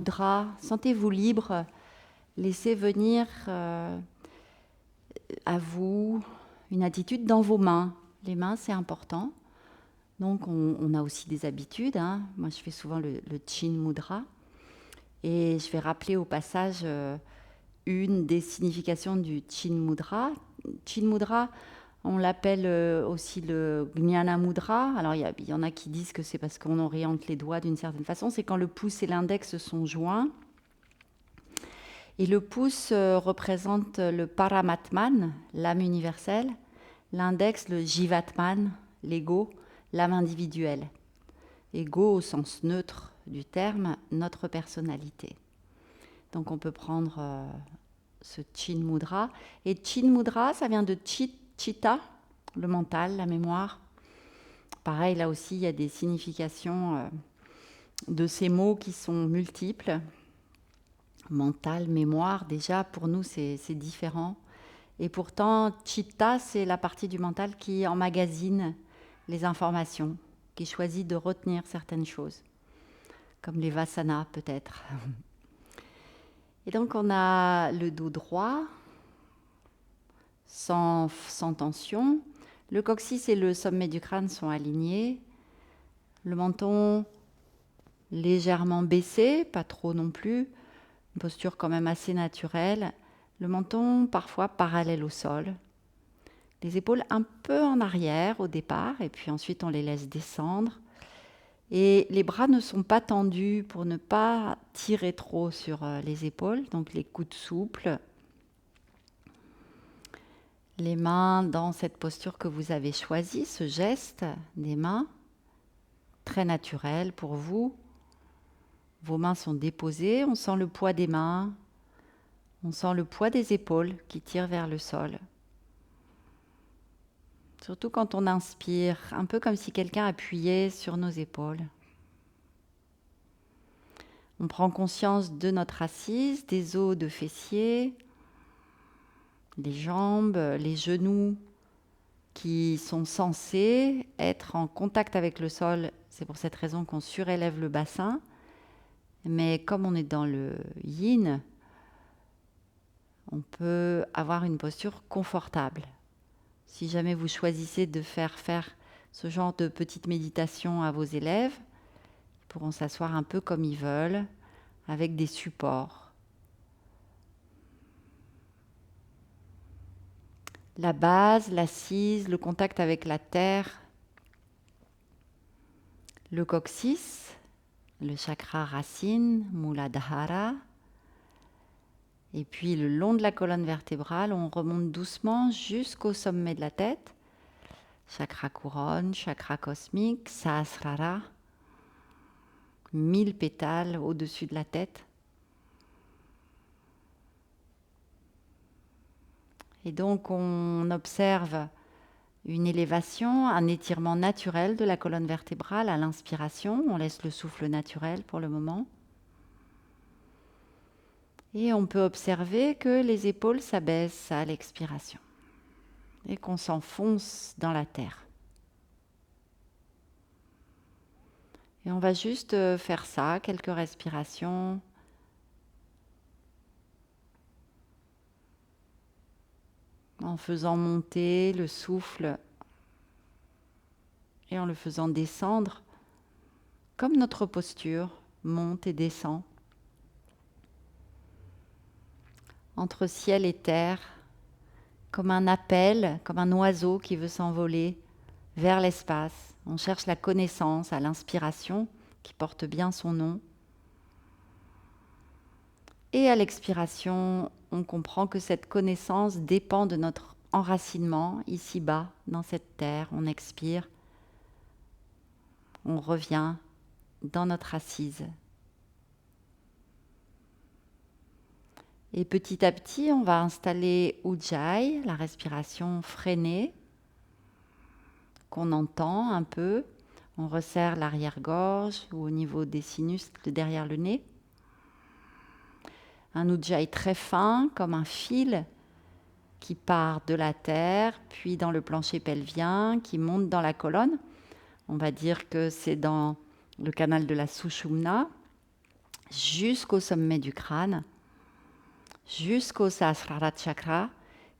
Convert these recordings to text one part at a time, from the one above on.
Mudra, sentez-vous libre, laissez venir à vous une attitude dans vos mains. Les mains, c'est important. Donc, on a aussi des habitudes. Moi, je fais souvent le Chin Mudra. Et je vais rappeler au passage une des significations du Chin Mudra. Chin Mudra, on l'appelle aussi le Jnana Mudra. Alors, il y en a qui disent que c'est parce qu'on oriente les doigts d'une certaine façon. C'est quand le pouce et l'index sont joints. Et le pouce représente le Paramatman, l'âme universelle. L'index, le Jivatman, l'ego, l'âme individuelle. Ego au sens neutre du terme, notre personnalité. Donc on peut prendre ce Chin Mudra. Et Chin Mudra, ça vient de Chitta, le mental, la mémoire. Pareil, là aussi, il y a des significations de ces mots qui sont multiples. Mental, mémoire, déjà, pour nous, c'est différent. Et pourtant, Chitta, c'est la partie du mental qui emmagasine les informations, qui choisit de retenir certaines choses, comme les vasanas peut-être. Et donc, on a le dos droit, sans tension. Le coccyx et le sommet du crâne sont alignés. Le menton légèrement baissé, pas trop non plus. Une posture quand même assez naturelle. Le menton parfois parallèle au sol. Les épaules un peu en arrière au départ et puis ensuite on les laisse descendre. Et les bras ne sont pas tendus pour ne pas tirer trop sur les épaules, donc les coudes souples. Les mains dans cette posture que vous avez choisie, ce geste des mains, très naturel pour vous. Vos mains sont déposées, on sent le poids des mains, on sent le poids des épaules qui tirent vers le sol. Surtout quand on inspire, un peu comme si quelqu'un appuyait sur nos épaules. On prend conscience de notre assise, des os de fessiers, les jambes, les genoux qui sont censés être en contact avec le sol. C'est pour cette raison qu'on surélève le bassin. Mais comme on est dans le yin, on peut avoir une posture confortable. Si jamais vous choisissez de faire ce genre de petite méditation à vos élèves, ils pourront s'asseoir un peu comme ils veulent, avec des supports. La base, l'assise, le contact avec la terre, le coccyx, le chakra racine, Muladhara. Et puis le long de la colonne vertébrale, on remonte doucement jusqu'au sommet de la tête. Chakra couronne, chakra cosmique, Sahasrara, 1000 pétales au-dessus de la tête. Et donc on observe une élévation, un étirement naturel de la colonne vertébrale à l'inspiration. On laisse le souffle naturel pour le moment. Et on peut observer que les épaules s'abaissent à l'expiration et qu'on s'enfonce dans la terre. Et on va juste faire ça, quelques respirations. En faisant monter le souffle et en le faisant descendre, comme notre posture monte et descend. Entre ciel et terre, comme un appel, comme un oiseau qui veut s'envoler vers l'espace. On cherche la connaissance à l'inspiration qui porte bien son nom. Et à l'expiration, on comprend que cette connaissance dépend de notre enracinement ici-bas, dans cette terre. On expire, on revient dans notre assise. Et petit à petit, on va installer Ujjayi, la respiration freinée, qu'on entend un peu. On resserre l'arrière-gorge ou au niveau des sinus derrière le nez. Un Ujjayi très fin, comme un fil qui part de la terre, puis dans le plancher pelvien, qui monte dans la colonne. On va dire que c'est dans le canal de la Sushumna. jusqu'au sommet du crâne, jusqu'au Sahasrara Chakra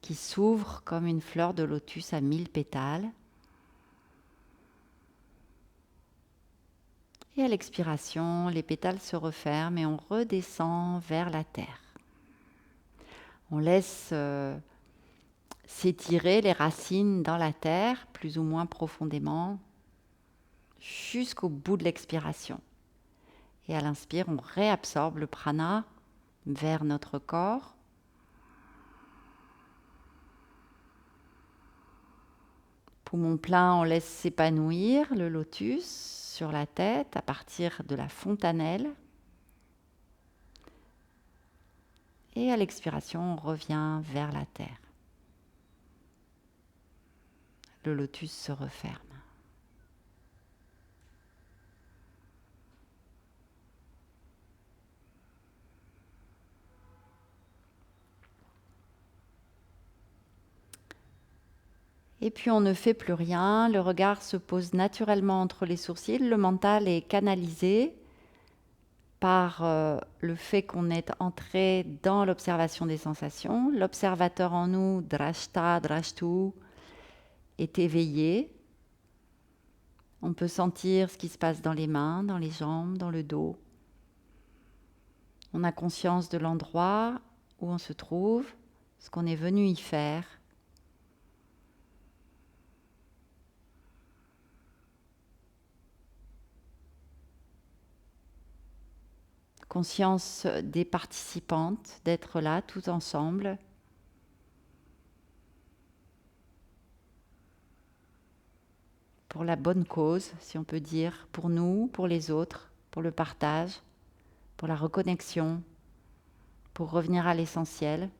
qui s'ouvre comme une fleur de lotus à 1000 pétales. Et à l'expiration, les pétales se referment et on redescend vers la terre. On laisse s'étirer les racines dans la terre, plus ou moins profondément, jusqu'au bout de l'expiration. Et à l'inspire, on réabsorbe le prana vers notre corps. Poumon plein, on laisse s'épanouir le lotus sur la tête à partir de la fontanelle. Et à l'expiration, on revient vers la terre. Le lotus se referme. Et puis on ne fait plus rien, le regard se pose naturellement entre les sourcils, le mental est canalisé par le fait qu'on est entré dans l'observation des sensations. L'observateur en nous, drashta, drashtu, est éveillé. On peut sentir ce qui se passe dans les mains, dans les jambes, dans le dos. On a conscience de l'endroit où on se trouve, ce qu'on est venu y faire. Conscience des participantes, d'être là, tout ensemble. Pour la bonne cause, si on peut dire, pour nous, pour les autres, pour le partage, pour la reconnexion, pour revenir à l'essentiel.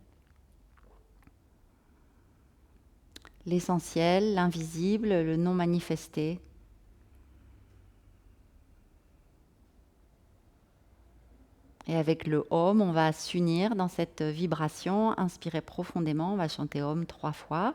L'essentiel, l'invisible, le non manifesté. Et avec le Om, on va s'unir dans cette vibration, inspirer profondément, on va chanter Om 3 fois.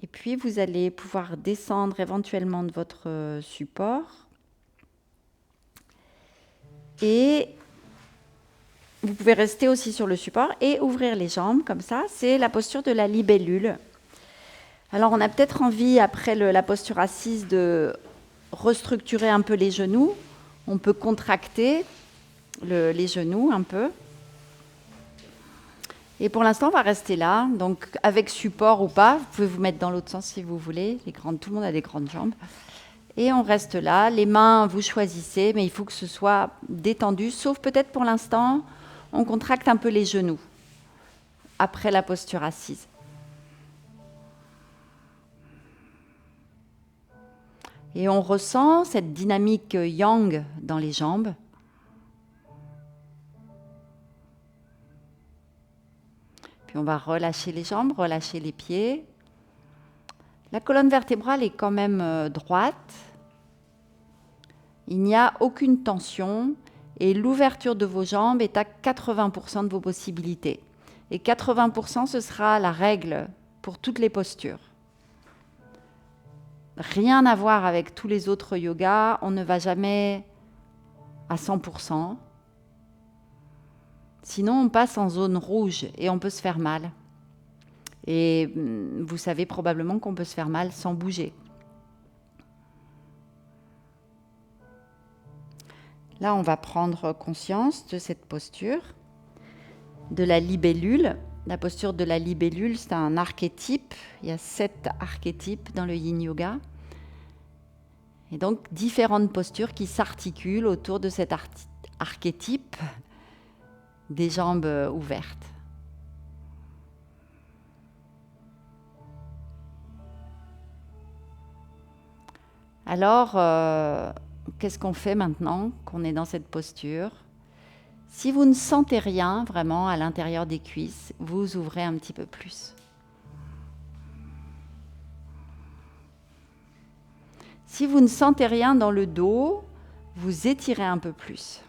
Et puis, vous allez pouvoir descendre éventuellement de votre support. Et vous pouvez rester aussi sur le support et ouvrir les jambes comme ça. C'est la posture de la libellule. Alors, on a peut-être envie, après la posture assise, de restructurer un peu les genoux. On peut contracter les genoux un peu. Et pour l'instant, on va rester là, donc avec support ou pas. Vous pouvez vous mettre dans l'autre sens si vous voulez. Tout le monde a des grandes jambes. Et on reste là. Les mains, vous choisissez, mais il faut que ce soit détendu. Sauf peut-être pour l'instant, on contracte un peu les genoux après la posture assise. Et on ressent cette dynamique yang dans les jambes. Puis on va relâcher les jambes, relâcher les pieds. La colonne vertébrale est quand même droite. Il n'y a aucune tension et l'ouverture de vos jambes est à 80% de vos possibilités. Et 80%, ce sera la règle pour toutes les postures. Rien à voir avec tous les autres yogas, on ne va jamais à 100%. Sinon, on passe en zone rouge et on peut se faire mal. Et vous savez probablement qu'on peut se faire mal sans bouger. Là, on va prendre conscience de cette posture, de la libellule. La posture de la libellule, c'est un archétype. Il y a 7 archétypes dans le Yin Yoga. Et donc, différentes postures qui s'articulent autour de cet archétype des jambes ouvertes. Alors, qu'est-ce qu'on fait maintenant qu'on est dans cette posture ? Si vous ne sentez rien vraiment à l'intérieur des cuisses, vous ouvrez un petit peu plus. Si vous ne sentez rien dans le dos, vous étirez un peu plus.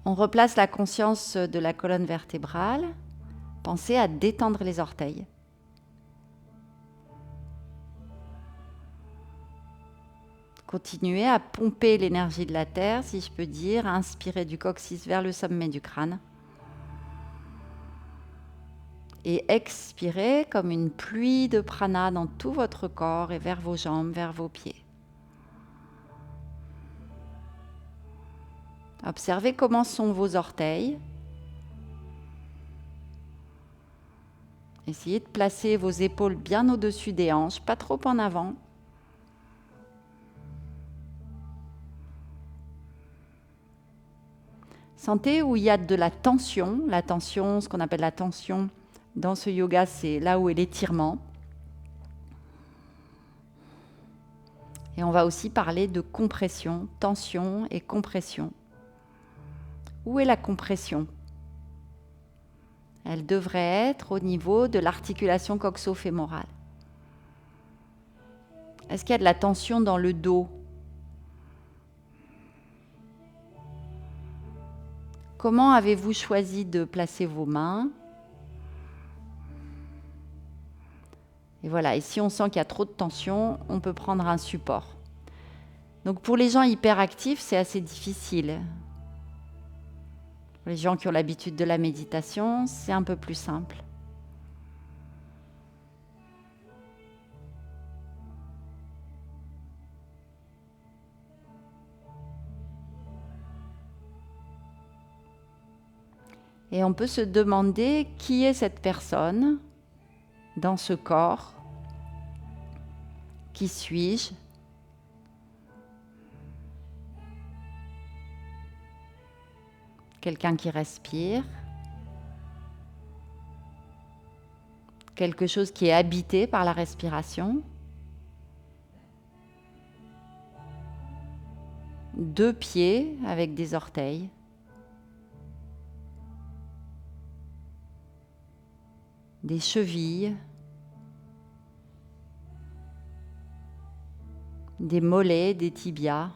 On replace la conscience de la colonne vertébrale. Pensez à détendre les orteils. Continuez à pomper l'énergie de la terre, si je peux dire, à inspirer du coccyx vers le sommet du crâne. Et expirez comme une pluie de prana dans tout votre corps et vers vos jambes, vers vos pieds. Observez comment sont vos orteils. Essayez de placer vos épaules bien au-dessus des hanches, pas trop en avant. Sentez où il y a de la tension. La tension, ce qu'on appelle la tension dans ce yoga, c'est là où est l'étirement. Et on va aussi parler de compression, tension et compression. Où est la compression ? Elle devrait être au niveau de l'articulation coxo-fémorale. Est-ce qu'il y a de la tension dans le dos ? Comment avez-vous choisi de placer vos mains ? Et voilà, et si on sent qu'il y a trop de tension, on peut prendre un support. Donc pour les gens hyperactifs, c'est assez difficile. Pour les gens qui ont l'habitude de la méditation, c'est un peu plus simple. Et on peut se demander qui est cette personne dans ce corps. Qui suis-je ? Quelqu'un qui respire. Quelque chose qui est habité par la respiration. 2 pieds avec des orteils. Des chevilles. Des mollets, des tibias.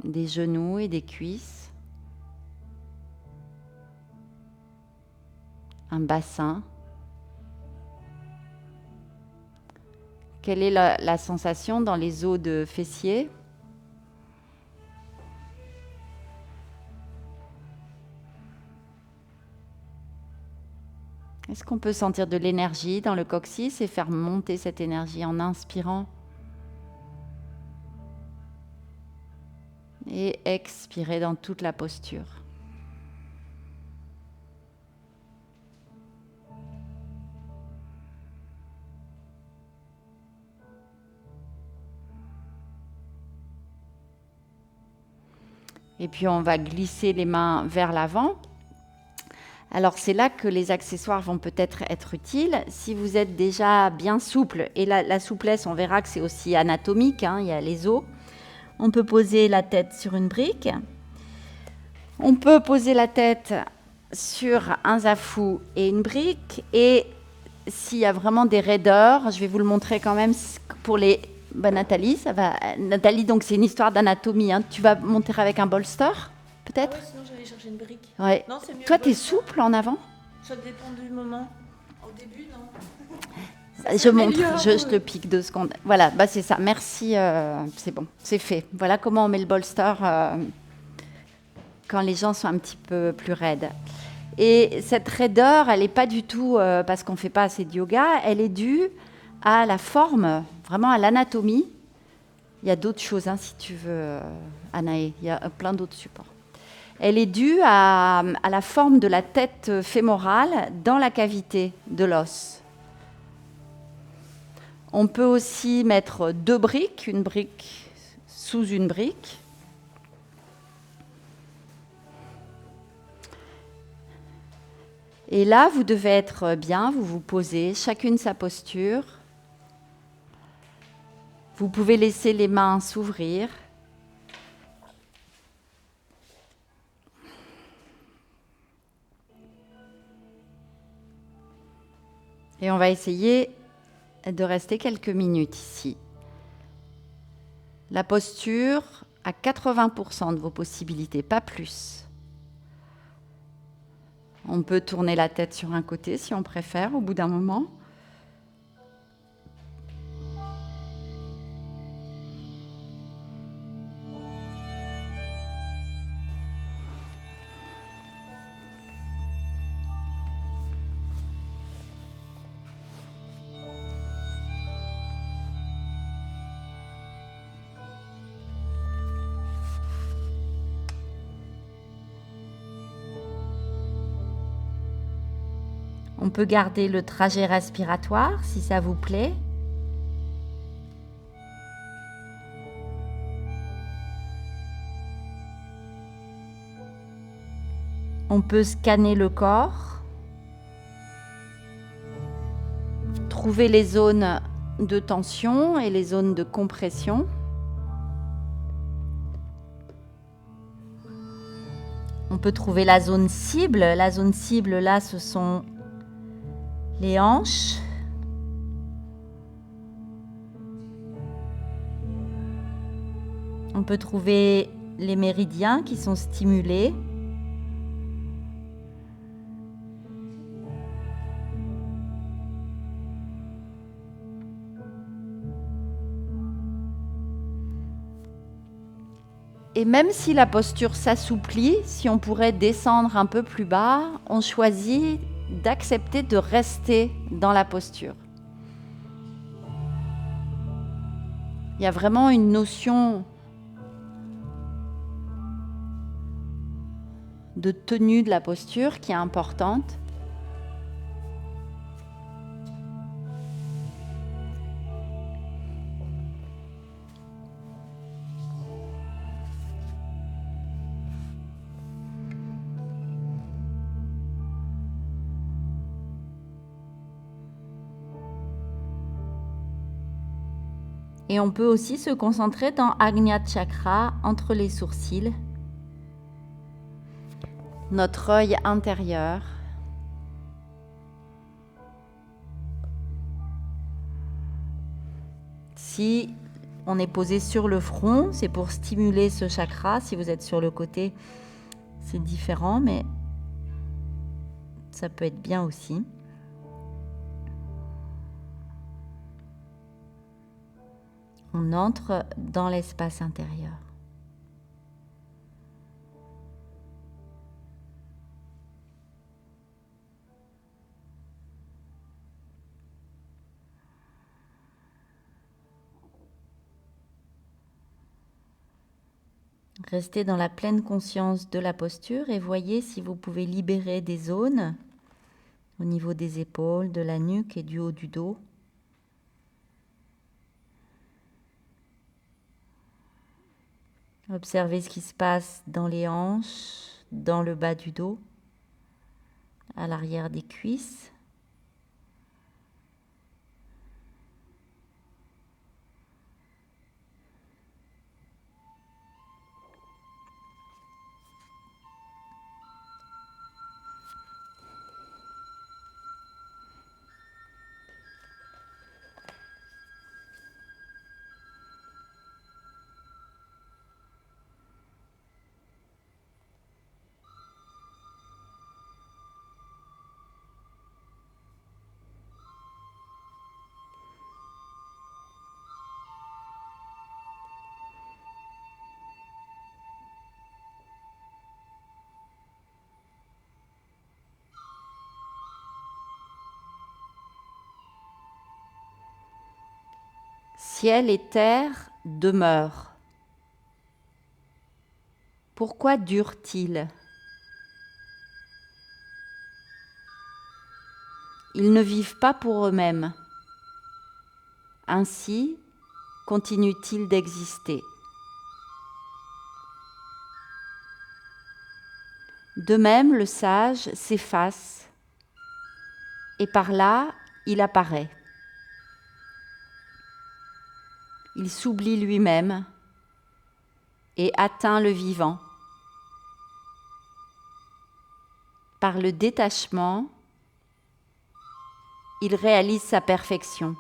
Des genoux et des cuisses, un bassin. Quelle est la sensation dans les os de fessiers ? Est-ce qu'on peut sentir de l'énergie dans le coccyx et faire monter cette énergie en inspirant ? Et expirez dans toute la posture. Et puis on va glisser les mains vers l'avant. Alors c'est là que les accessoires vont peut-être être utiles. Si vous êtes déjà bien souple, et la souplesse, on verra que c'est aussi anatomique, hein, il y a les os. On peut poser la tête sur une brique. On peut poser la tête sur un zafu et une brique. Et s'il y a vraiment des raideurs, je vais vous le montrer quand même pour les... Nathalie, ça va. Nathalie, donc c'est une histoire d'anatomie. Hein. Tu vas monter avec un bolster, peut-être ? Sinon, j'allais chercher une brique. Ouais. Non, c'est mieux. Toi, tu es souple en avant ? Ça dépend du moment. Je montre, je te pique 2 secondes. Voilà, bah c'est ça. Merci, c'est bon, c'est fait. Voilà comment on met le bolster quand les gens sont un petit peu plus raides. Et cette raideur, elle n'est pas du tout parce qu'on ne fait pas assez de yoga, elle est due à la forme, vraiment à l'anatomie. Il y a d'autres choses, hein, si tu veux, Anaë, il y a plein d'autres supports. Elle est due à la forme de la tête fémorale dans la cavité de l'os. On peut aussi mettre 2 briques, une brique sous une brique. Et là, vous devez être bien, vous vous posez, chacune sa posture. Vous pouvez laisser les mains s'ouvrir. Et on va essayer de rester quelques minutes ici. La posture à 80% de vos possibilités, pas plus. On peut tourner la tête sur un côté si on préfère au bout d'un moment. On peut garder le trajet respiratoire si ça vous plaît. On peut scanner le corps, trouver les zones de tension et les zones de compression. On peut trouver la zone cible. La zone cible, là, ce sont les hanches. On peut trouver les méridiens qui sont stimulés. Et même si la posture s'assouplit, si on pourrait descendre un peu plus bas, on choisit d'accepter de rester dans la posture. Il y a vraiment une notion de tenue de la posture qui est importante. Et on peut aussi se concentrer dans Ajna Chakra, entre les sourcils, notre œil intérieur. Si on est posé sur le front, c'est pour stimuler ce chakra. Si vous êtes sur le côté, c'est différent, mais ça peut être bien aussi. On entre dans l'espace intérieur. Restez dans la pleine conscience de la posture et voyez si vous pouvez libérer des zones au niveau des épaules, de la nuque et du haut du dos. Observez ce qui se passe dans les hanches, dans le bas du dos, à l'arrière des cuisses. ciel et terre demeurent. Pourquoi durent-ils? Ils ne vivent pas pour eux-mêmes. Ainsi continuent-ils d'exister. De même, le sage s'efface et par là, il apparaît. Il s'oublie lui-même et atteint le vivant. Par le détachement, il réalise sa perfection.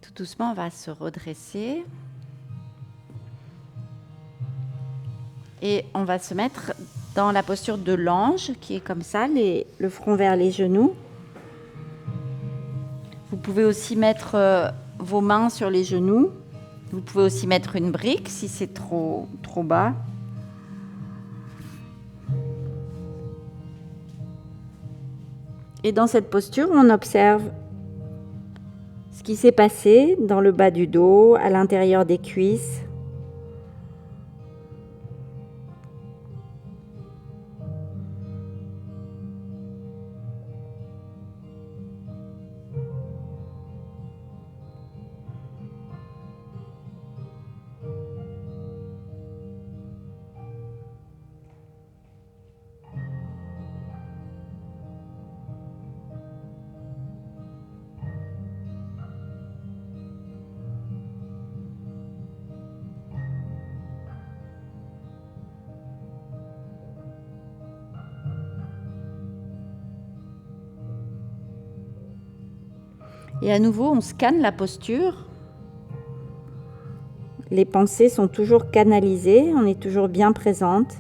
Tout doucement, on va se redresser. Et on va se mettre dans la posture de l'ange, qui est comme ça, le front vers les genoux. Vous pouvez aussi mettre vos mains sur les genoux. Vous pouvez aussi mettre une brique si c'est trop bas. Et dans cette posture, on observe ce qui s'est passé dans le bas du dos, à l'intérieur des cuisses. Et à nouveau, on scanne la posture. Les pensées sont toujours canalisées, on est toujours bien présente.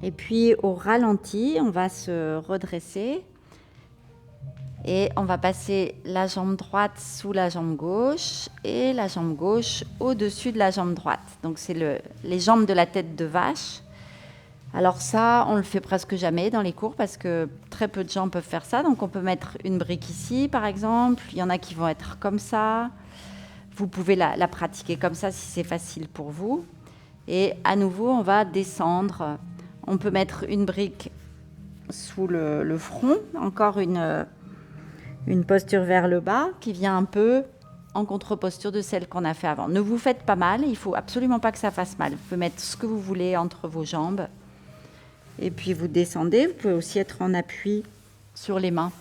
Et puis au ralenti, on va se redresser et on va passer la jambe droite sous la jambe gauche et la jambe gauche au-dessus de la jambe droite. Donc c'est les jambes de la tête de vache. Alors ça, on le fait presque jamais dans les cours parce que très peu de gens peuvent faire ça. Donc on peut mettre une brique ici par exemple. Il y en a qui vont être comme ça. Vous pouvez la pratiquer comme ça si c'est facile pour vous. Et à nouveau, on va descendre. On peut mettre une brique sous le front, encore une posture vers le bas qui vient un peu en contre-posture de celle qu'on a fait avant. Ne vous faites pas mal, il ne faut absolument pas que ça fasse mal. Vous pouvez mettre ce que vous voulez entre vos jambes et puis vous descendez. Vous pouvez aussi être en appui sur les mains.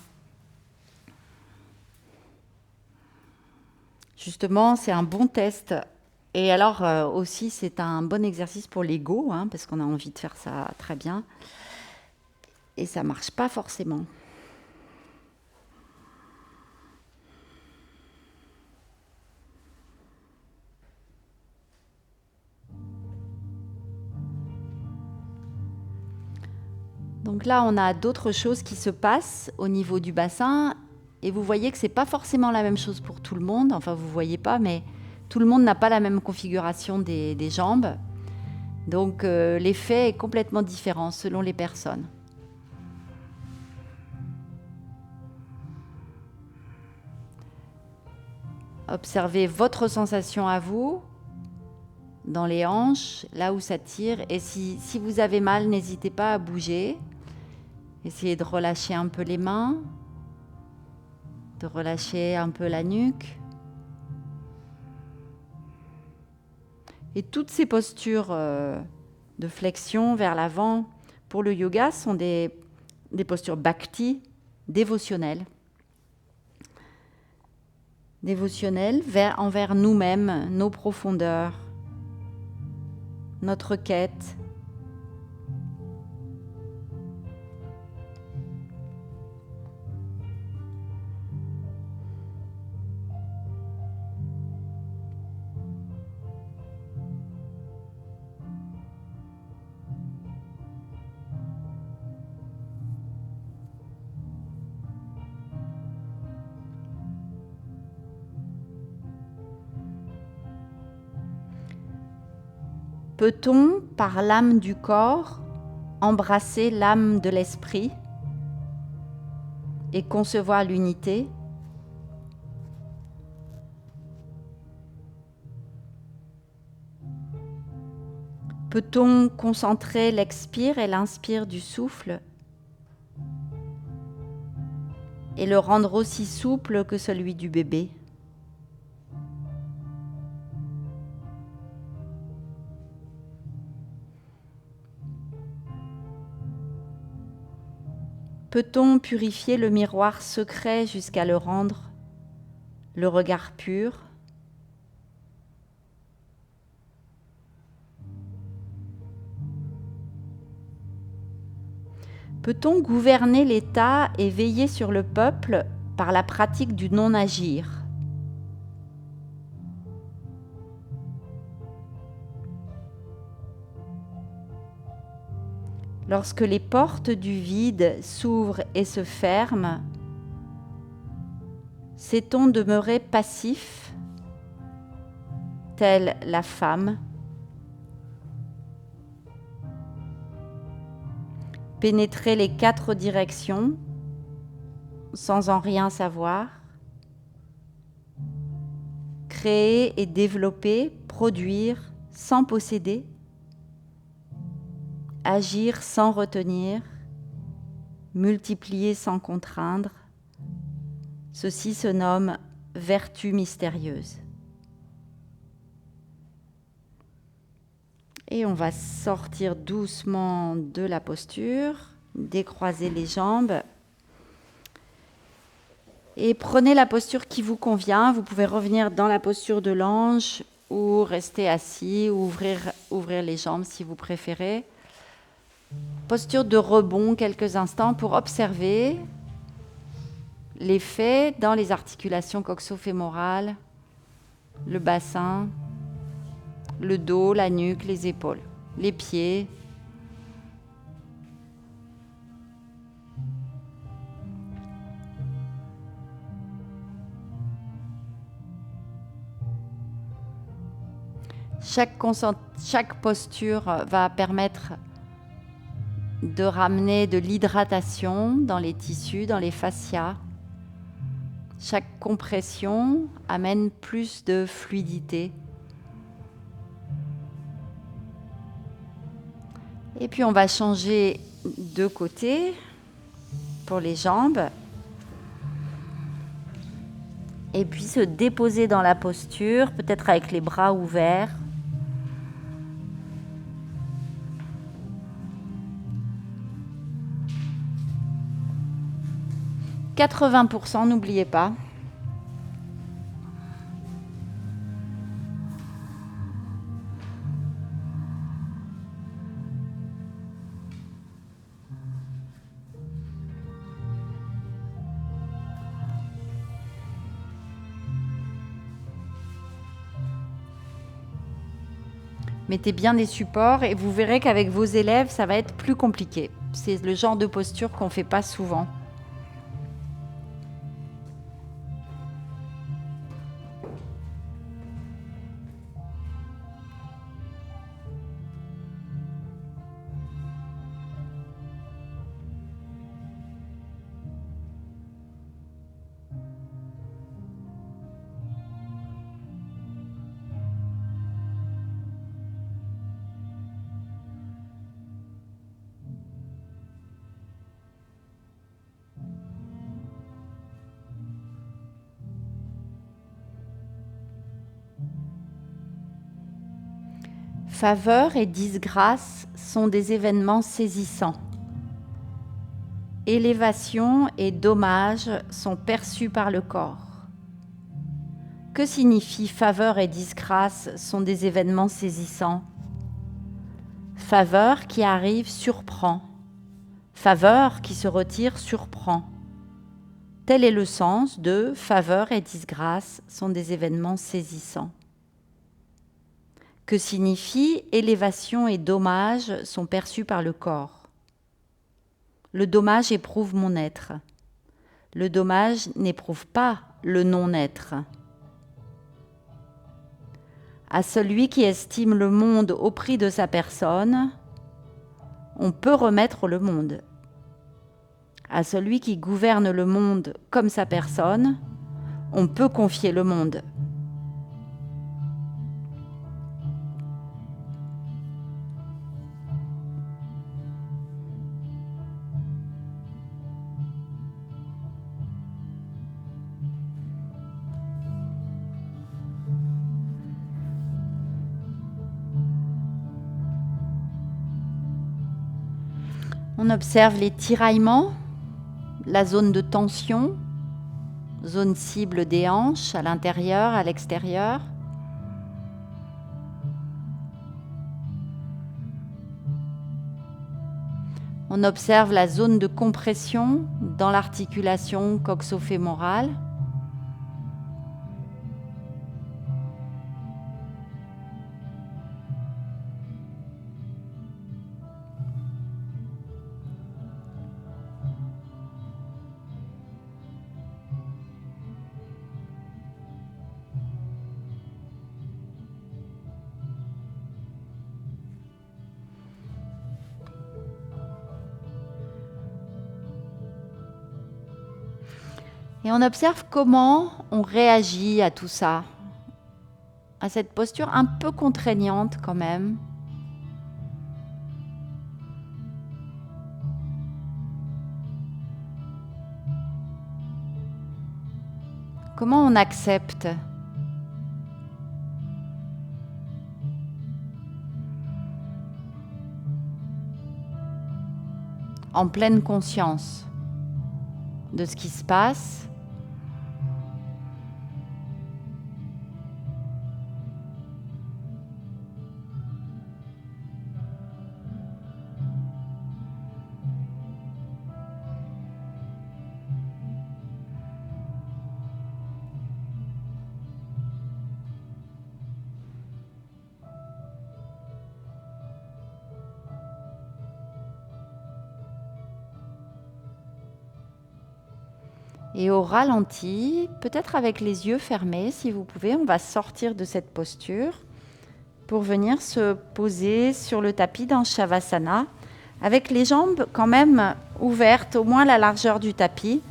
Justement, c'est un bon test. Et alors aussi, c'est un bon exercice pour l'ego, parce qu'on a envie de faire ça très bien. Et ça ne marche pas forcément. Donc là, on a d'autres choses qui se passent au niveau du bassin. Et vous voyez que ce n'est pas forcément la même chose pour tout le monde. Enfin, vous ne voyez pas, mais tout le monde n'a pas la même configuration des jambes. Donc l'effet est complètement différent selon les personnes. Observez votre sensation à vous, dans les hanches, là où ça tire. Et si vous avez mal, n'hésitez pas à bouger. Essayez de relâcher un peu les mains, de relâcher un peu la nuque. Et toutes ces postures de flexion vers l'avant pour le yoga sont des postures bhakti, dévotionnelles. Dévotionnelles envers nous-mêmes, nos profondeurs, notre quête. Peut-on, par l'âme du corps, embrasser l'âme de l'esprit et concevoir l'unité ? Peut-on concentrer l'expire et l'inspire du souffle et le rendre aussi souple que celui du bébé ? Peut-on purifier le miroir secret jusqu'à le rendre le regard pur ? Peut-on gouverner l'État et veiller sur le peuple par la pratique du non-agir ? Lorsque les portes du vide s'ouvrent et se ferment, sait-on demeurer passif, telle la femme, pénétrer les 4 directions sans en rien savoir, créer et développer, produire sans posséder, agir sans retenir, multiplier sans contraindre. Ceci se nomme vertu mystérieuse. Et on va sortir doucement de la posture, décroiser les jambes. Et prenez la posture qui vous convient. Vous pouvez revenir dans la posture de l'ange ou rester assis ou ouvrir les jambes si vous préférez. Posture de rebond quelques instants pour observer l'effet dans les articulations coxo-fémorales, le bassin, le dos, la nuque, les épaules, les pieds. Chaque posture va permettre de ramener de l'hydratation dans les tissus, dans les fascias. Chaque compression amène plus de fluidité. Et puis on va changer de côté pour les jambes. Et puis se déposer dans la posture, peut-être avec les bras ouverts. « 80%, n'oubliez pas. Mettez bien des supports et vous verrez qu'avec vos élèves, ça va être plus compliqué. C'est le genre de posture qu'on ne fait pas souvent. Faveur et disgrâce sont des événements saisissants. Élévation et dommage sont perçus par le corps. Que signifie faveur et disgrâce sont des événements saisissants? Faveur qui arrive surprend. Faveur qui se retire surprend. Tel est le sens de faveur et disgrâce sont des événements saisissants. Que signifie élévation et dommage sont perçus par le corps? Le dommage éprouve mon être. Le dommage n'éprouve pas le non-être. À celui qui estime le monde au prix de sa personne, on peut remettre le monde. À celui qui gouverne le monde comme sa personne, on peut confier le monde. On observe les tiraillements, la zone de tension, zone cible des hanches, à l'intérieur, à l'extérieur. On observe la zone de compression dans l'articulation coxo-fémorale. Et on observe comment on réagit à tout ça, à cette posture un peu contraignante quand même. Comment on accepte? En pleine conscience de ce qui se passe. Et au ralenti, peut-être avec les yeux fermés, si vous pouvez, on va sortir de cette posture pour venir se poser sur le tapis dans Shavasana, avec les jambes quand même ouvertes, au moins la largeur du tapis.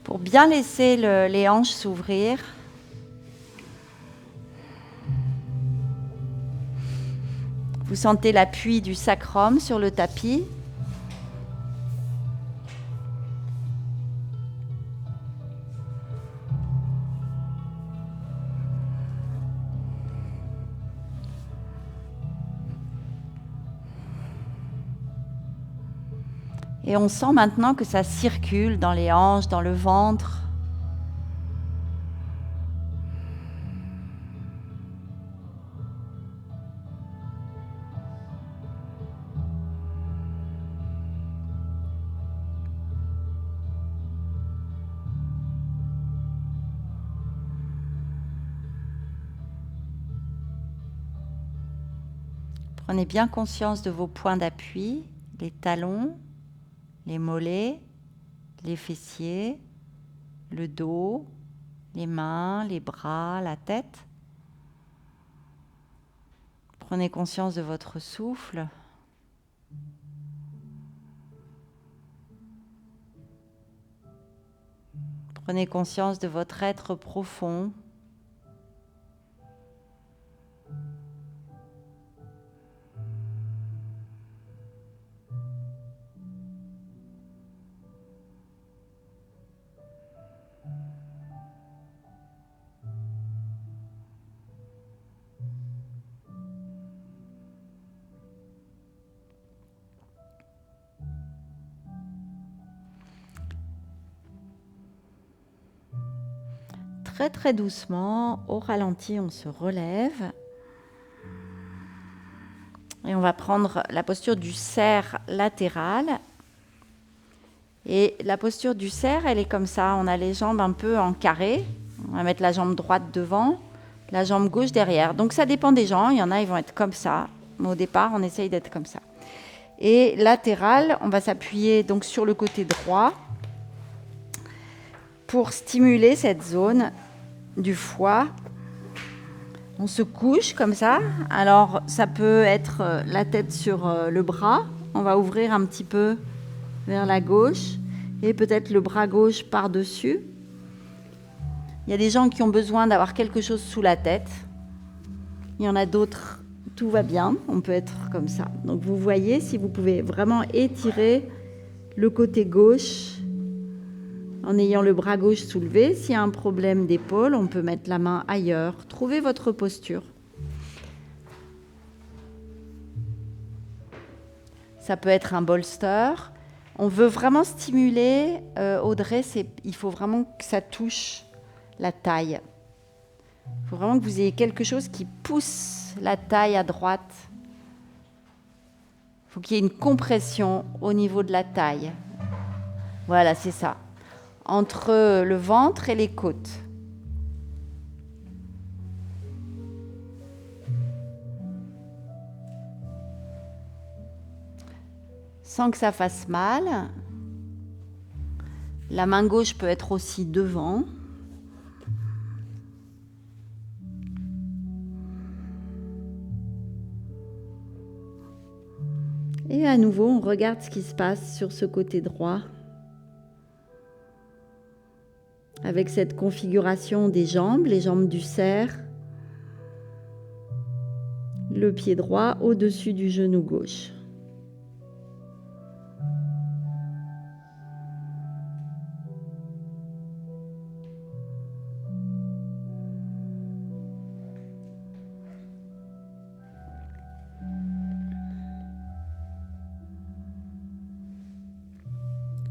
Pour bien laisser les hanches s'ouvrir. Vous sentez l'appui du sacrum sur le tapis. Et on sent maintenant que ça circule dans les hanches, dans le ventre. Prenez bien conscience de vos points d'appui, les talons, les mollets, les fessiers, le dos, les mains, les bras, la tête. Prenez conscience de votre souffle. Prenez conscience de votre être profond. très très doucement, au ralenti, on se relève. Et on va prendre la posture du cerf latéral. Et la posture du cerf, elle est comme ça. On a les jambes un peu en carré. On va mettre la jambe droite devant, la jambe gauche derrière. Donc ça dépend des gens. Il y en a, ils vont être comme ça. Mais au départ, on essaye d'être comme ça. Et latéral, on va s'appuyer donc sur le côté droit pour stimuler cette zone du foie. On se couche comme ça. Alors, ça peut être la tête sur le bras. On va ouvrir un petit peu vers la gauche et peut-être le bras gauche par-dessus. Il y a des gens qui ont besoin d'avoir quelque chose sous la tête. Il y en a d'autres, tout va bien. On peut être comme ça. Donc, vous voyez, si vous pouvez vraiment étirer le côté gauche en ayant le bras gauche soulevé. S'il y a un problème d'épaule, on peut mettre la main ailleurs. Trouvez votre posture. Ça peut être un bolster. On veut vraiment stimuler, Audrey, il faut vraiment que ça touche la taille. Il faut vraiment que vous ayez quelque chose qui pousse la taille à droite. Il faut qu'il y ait une compression au niveau de la taille. Voilà, c'est ça. Entre le ventre et les côtes. Sans que ça fasse mal. La main gauche peut être aussi devant. Et à nouveau, on regarde ce qui se passe sur ce côté droit. Avec cette configuration des jambes, les jambes du cerf, le pied droit au-dessus du genou gauche.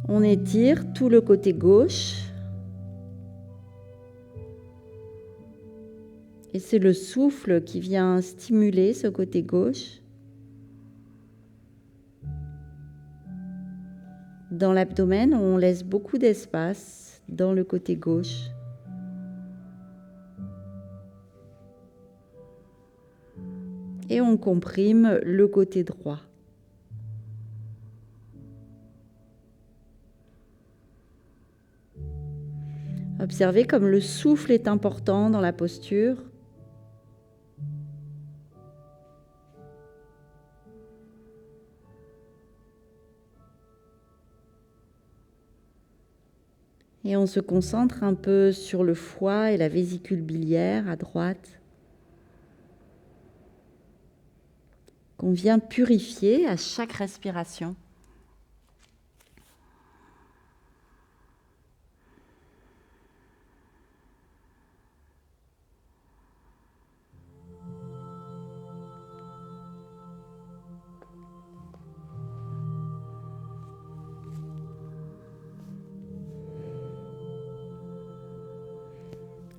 On étire tout le côté gauche. Et c'est le souffle qui vient stimuler ce côté gauche. Dans l'abdomen, on laisse beaucoup d'espace dans le côté gauche. Et on comprime le côté droit. Observez comme le souffle est important dans la posture. Et on se concentre un peu sur le foie et la vésicule biliaire à droite, qu'on vient purifier à chaque respiration.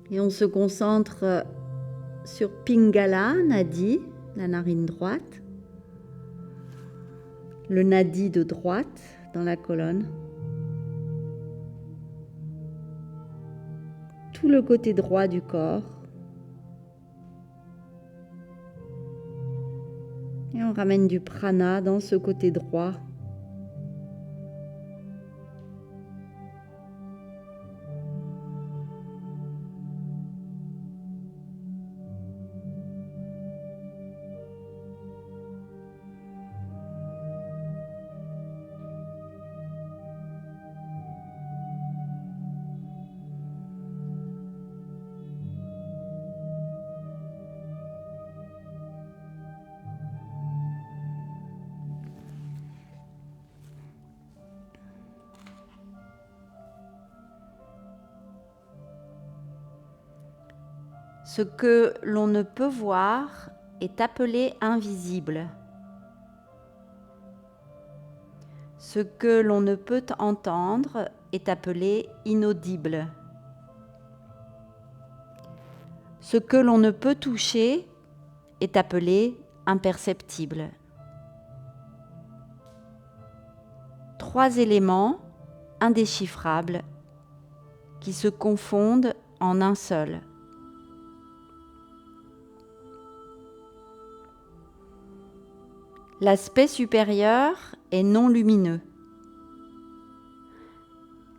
Et on se concentre sur Pingala, Nadi, la narine droite, le Nadi de droite dans la colonne, tout le côté droit du corps. Et on ramène du prana dans ce côté droit. Ce que l'on ne peut voir est appelé invisible. Ce que l'on ne peut entendre est appelé inaudible. Ce que l'on ne peut toucher est appelé imperceptible. 3 éléments indéchiffrables qui se confondent en un seul. L'aspect supérieur est non lumineux.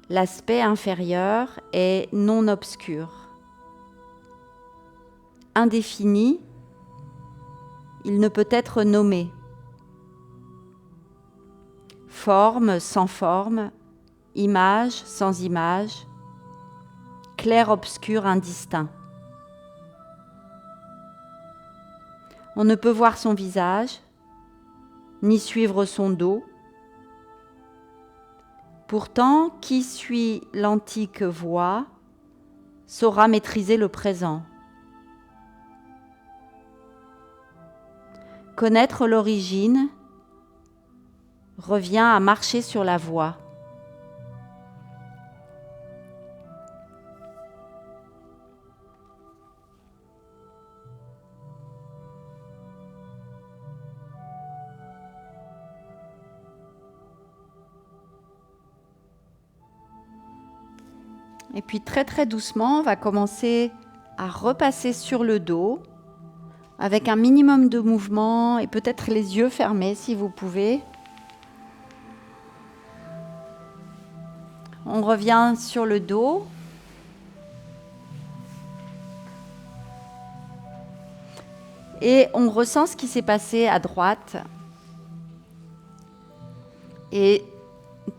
L'aspect inférieur est non obscur. Indéfini, il ne peut être nommé. Forme sans forme, image sans image, clair-obscur indistinct. On ne peut voir son visage, ni suivre son dos. Pourtant, qui suit l'antique voie saura maîtriser le présent. Connaître l'origine revient à marcher sur la voie. Et puis très très doucement, on va commencer à repasser sur le dos avec un minimum de mouvement et peut-être les yeux fermés si vous pouvez. On revient sur le dos. Et on ressent ce qui s'est passé à droite et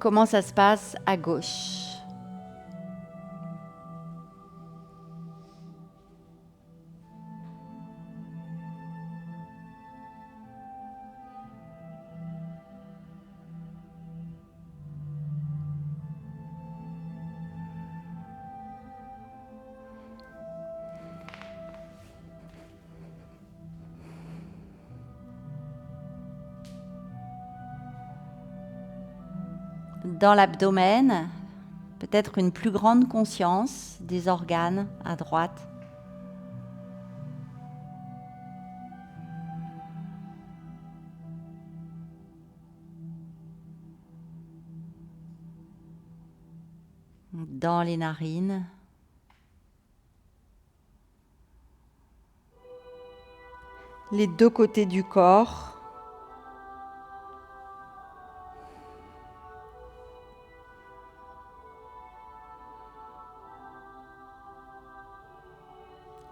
comment ça se passe à gauche. Dans l'abdomen, peut-être une plus grande conscience des organes à droite. Dans les narines. Les 2 côtés du corps.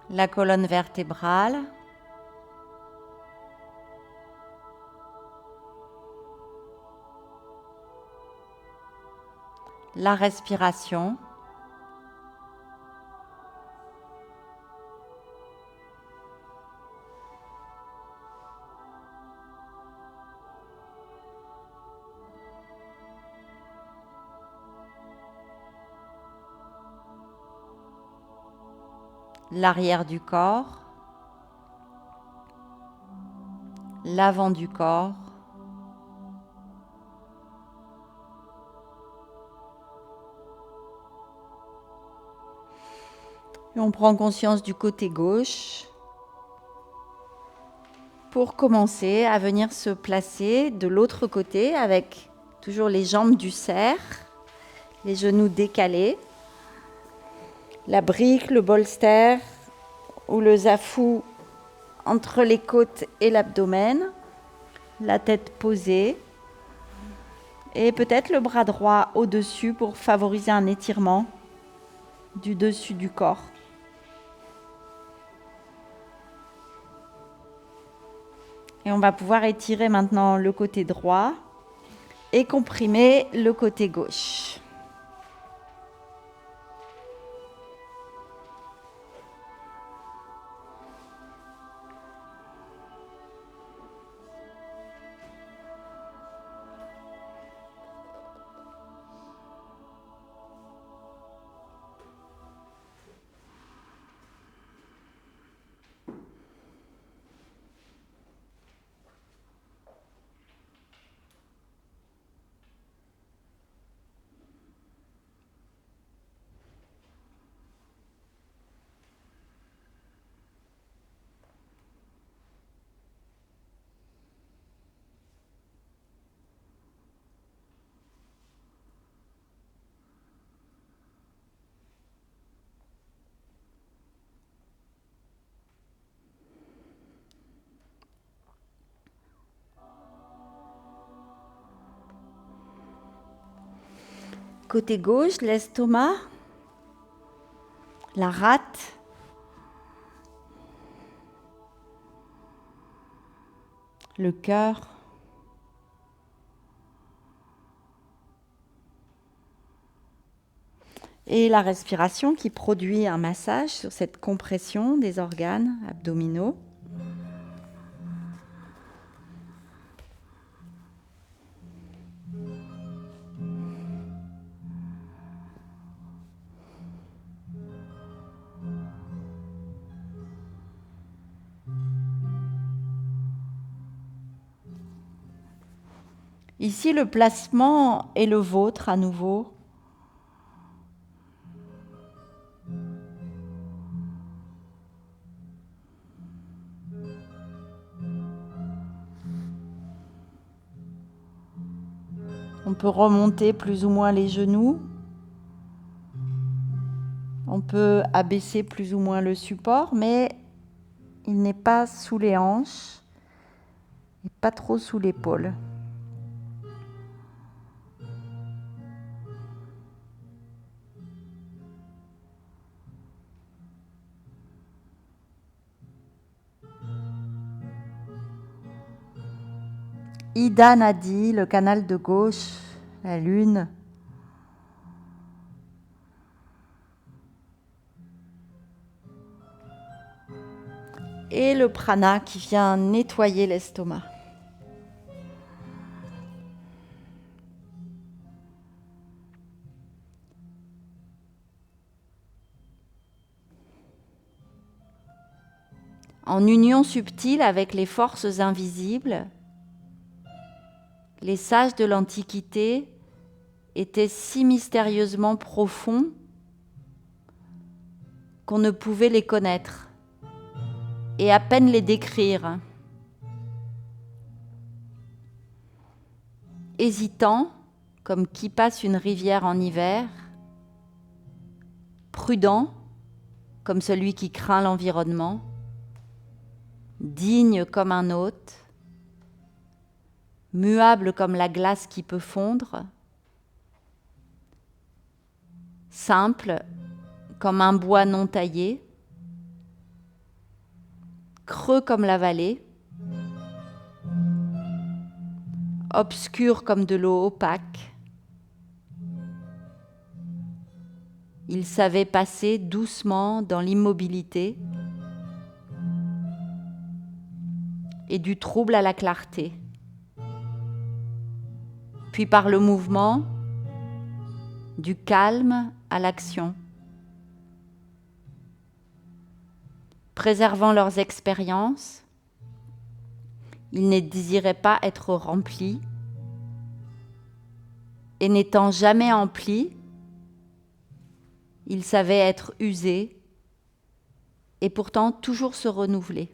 La colonne vertébrale. La respiration. L'arrière du corps. L'avant du corps. Et on prend conscience du côté gauche pour commencer à venir se placer de l'autre côté avec toujours les jambes du cerf, les genoux décalés, la brique, le bolster ou le zafou entre les côtes et l'abdomen, la tête posée et peut-être le bras droit au-dessus pour favoriser un étirement du dessus du corps. Et on va pouvoir étirer maintenant le côté droit et comprimer le côté gauche. Côté gauche, l'estomac, la rate, le cœur, et la respiration qui produit un massage sur cette compression des organes abdominaux. Ici, le placement est le vôtre à nouveau. On peut remonter plus ou moins les genoux. On peut abaisser plus ou moins le support, mais il n'est pas sous les hanches et pas trop sous l'épaule. Ida Nadi, le canal de gauche, la lune. Et le prana qui vient nettoyer l'estomac. En union subtile avec les forces invisibles, les sages de l'Antiquité étaient si mystérieusement profonds qu'on ne pouvait les connaître et à peine les décrire. Hésitant, comme qui passe une rivière en hiver, prudent, comme celui qui craint l'environnement, digne comme un hôte, muable comme la glace qui peut fondre, simple comme un bois non taillé, creux comme la vallée, obscur comme de l'eau opaque. Il savait passer doucement dans l'immobilité et du trouble à la clarté, puis par le mouvement, du calme à l'action, préservant leurs expériences. Ils ne désiraient pas être remplis et n'étant jamais emplis, ils savaient être usés et pourtant toujours se renouveler.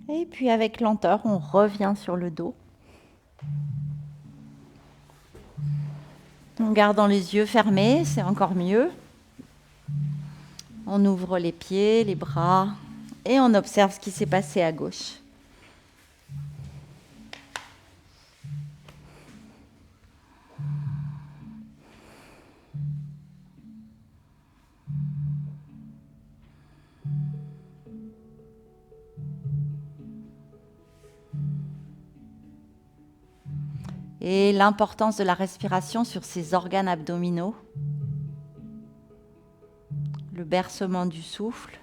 Et puis avec lenteur, on revient sur le dos. En gardant les yeux fermés, c'est encore mieux. On ouvre les pieds, les bras et on observe ce qui s'est passé à gauche. et l'importance de la respiration sur ces organes abdominaux, le bercement du souffle.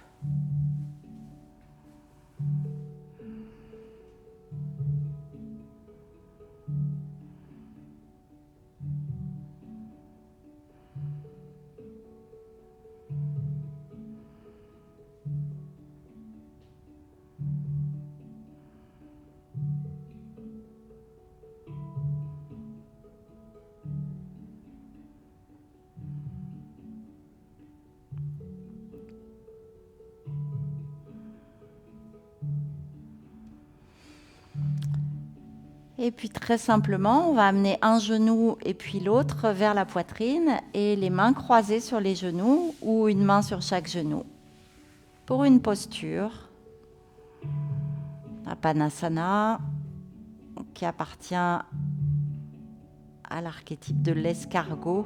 Et puis très simplement, on va amener un genou et puis l'autre vers la poitrine et les mains croisées sur les genoux ou une main sur chaque genou. Pour une posture, Apanasana, qui appartient à l'archétype de l'escargot.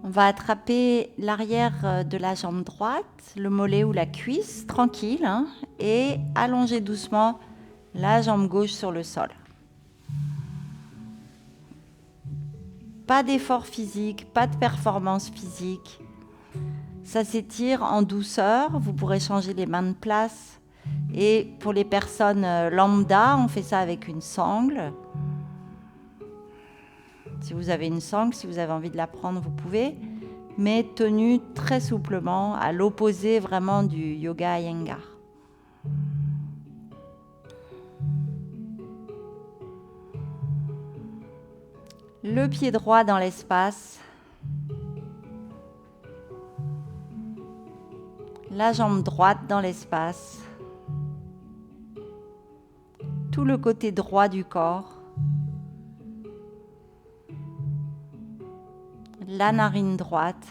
On va attraper l'arrière de la jambe droite, le mollet ou la cuisse, tranquille, hein, et allonger doucement la jambe gauche sur le sol. Pas d'effort physique, pas de performance physique. Ça s'étire en douceur, vous pourrez changer les mains de place. Et pour les personnes lambda, on fait ça avec une sangle. Si vous avez une sangle, si vous avez envie de la prendre, vous pouvez. Mais tenue très souplement, à l'opposé vraiment du yoga Iyengar. Le pied droit dans l'espace. La jambe droite dans l'espace. Tout le côté droit du corps. La narine droite.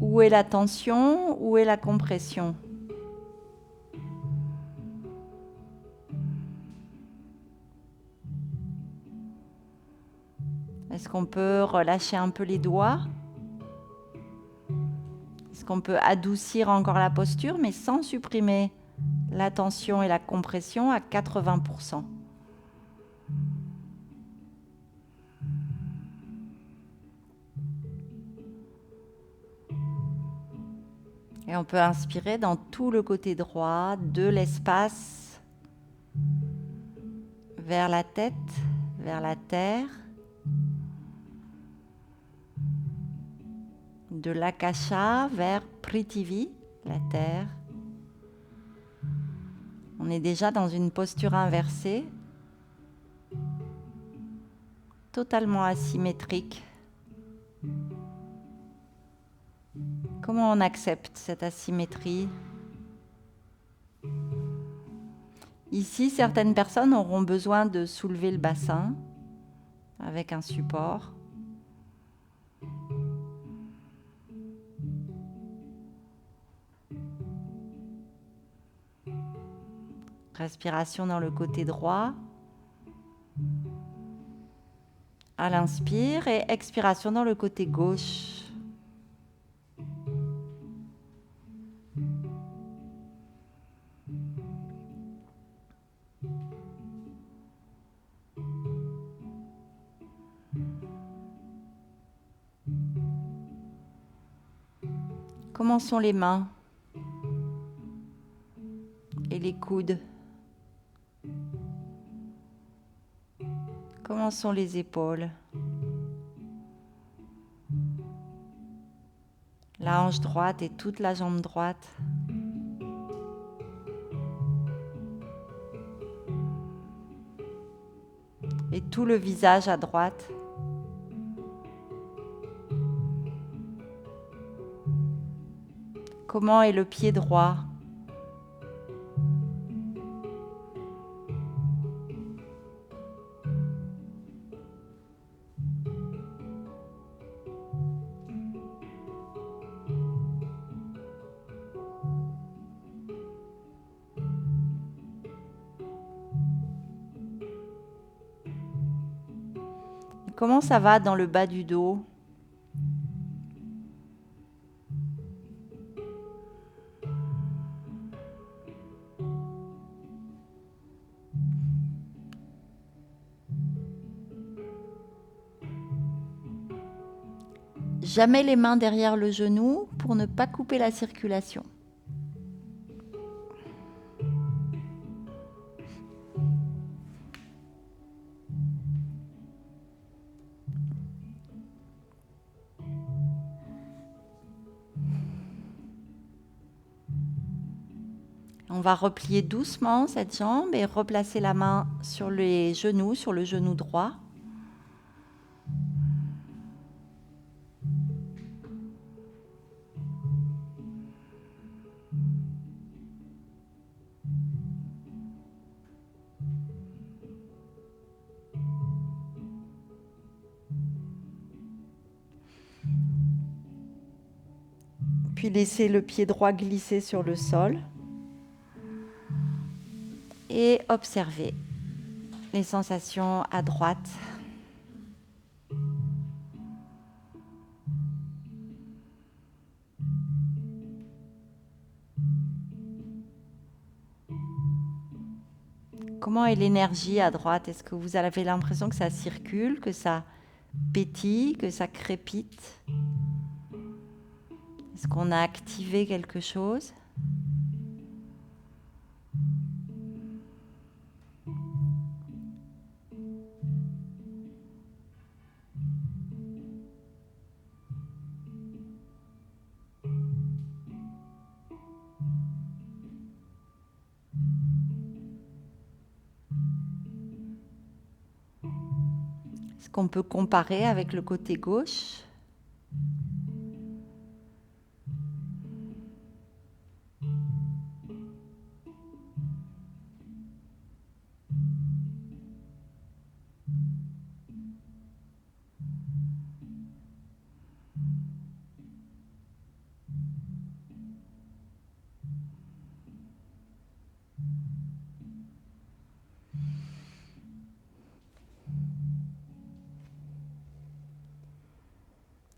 Où est la tension? Où est la compression? Est-ce qu'on peut relâcher un peu les doigts? Est-ce qu'on peut adoucir encore la posture, mais sans supprimer la tension et la compression à 80%? Et on peut inspirer dans tout le côté droit de l'espace vers la tête, vers la terre, de l'akasha vers Prithvi, la terre. On est déjà dans une posture inversée, totalement asymétrique. Comment on accepte cette asymétrie? Ici, certaines personnes auront besoin de soulever le bassin avec un support. Respiration dans le côté droit. À l'inspire et expiration dans le côté gauche. Comment sont les mains et les coudes? Comment sont les épaules? la hanche droite et toute la jambe droite. Et tout le visage à droite. Comment est le pied droit? Comment ça va dans le bas du dos? Jamais les mains derrière le genou pour ne pas couper la circulation. On va replier doucement cette jambe et replacer la main sur les genoux, sur le genou droit. Puis laisser le pied droit glisser sur le sol. Et observer les sensations à droite. Comment est l'énergie à droite? Est-ce que vous avez l'impression que ça circule, que ça pétille, que ça crépite? Est-ce qu'on a activé quelque chose? Est-ce qu'on peut comparer avec le côté gauche?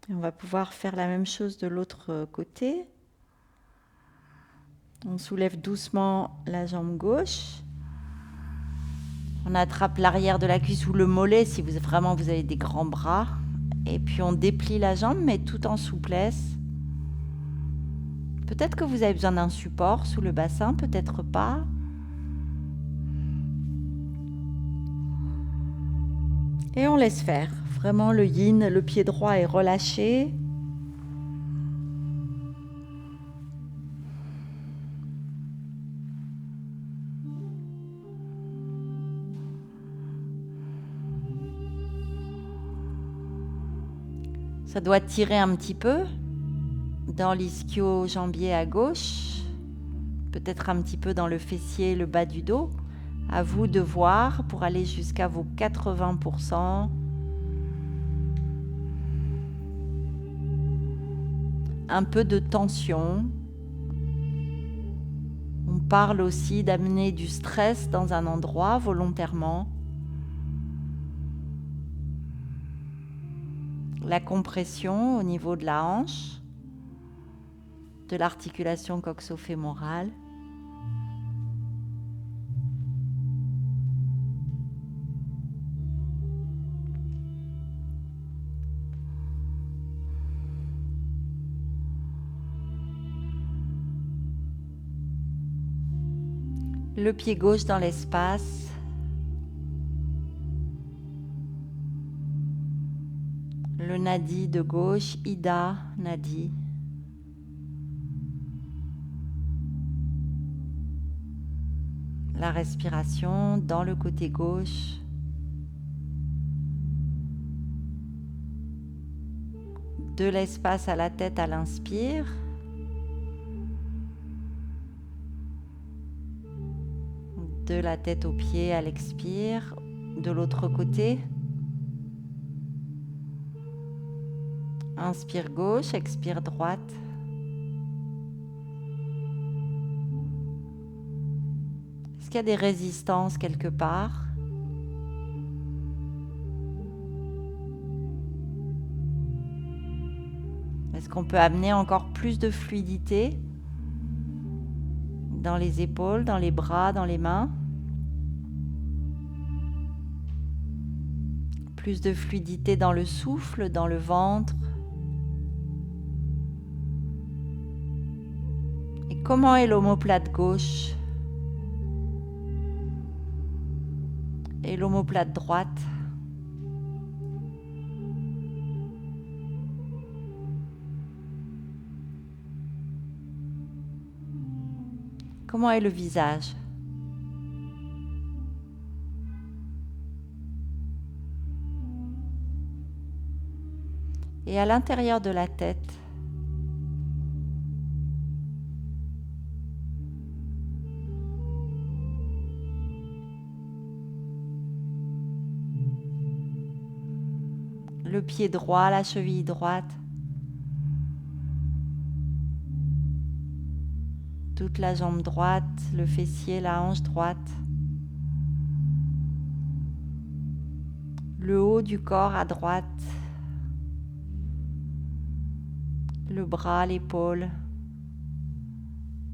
Et on va pouvoir faire la même chose de l'autre côté. On soulève doucement la jambe gauche. On attrape l'arrière de la cuisse ou le mollet si vous avez des grands bras. Et puis on déplie la jambe, mais tout en souplesse. Peut-être que vous avez besoin d'un support sous le bassin, peut-être pas. Et on laisse faire. Vraiment le yin, le pied droit est relâché. Ça doit tirer un petit peu dans l'ischio-jambier à gauche, peut-être un petit peu dans le fessier, le bas du dos. À vous de voir pour aller jusqu'à vos 80%. Un peu de tension. On parle aussi d'amener du stress dans un endroit volontairement. La compression au niveau de la hanche, de l'articulation coxo-fémorale. Le pied gauche dans l'espace. Le nadi de gauche, Ida, nadi. la respiration dans le côté gauche. De l'espace à la tête à l'inspire. De la tête aux pieds à l'expire. De l'autre côté. Inspire gauche, expire droite. Est-ce qu'il y a des résistances quelque part ? Est-ce qu'on peut amener encore plus de fluidité dans les épaules, dans les bras, dans les mains ? Plus de fluidité dans le souffle, dans le ventre. Et comment est l'omoplate gauche et l'omoplate droite ? Comment est le visage ? Et à l'intérieur de la tête, le pied droit, la cheville droite, toute la jambe droite, le fessier, la hanche droite, le haut du corps à droite, le bras, l'épaule,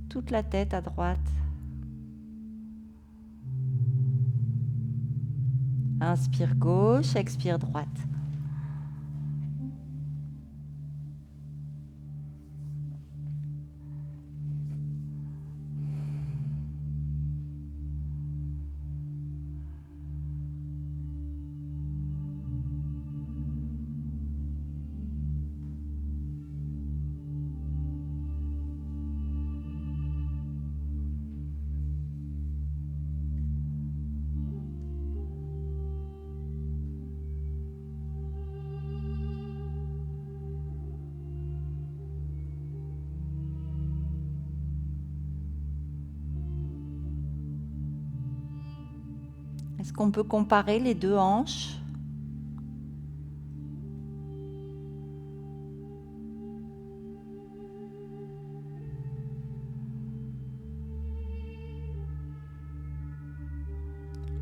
toute la tête à droite. Inspire gauche, expire droite. Est-ce qu'on peut comparer les deux hanches ?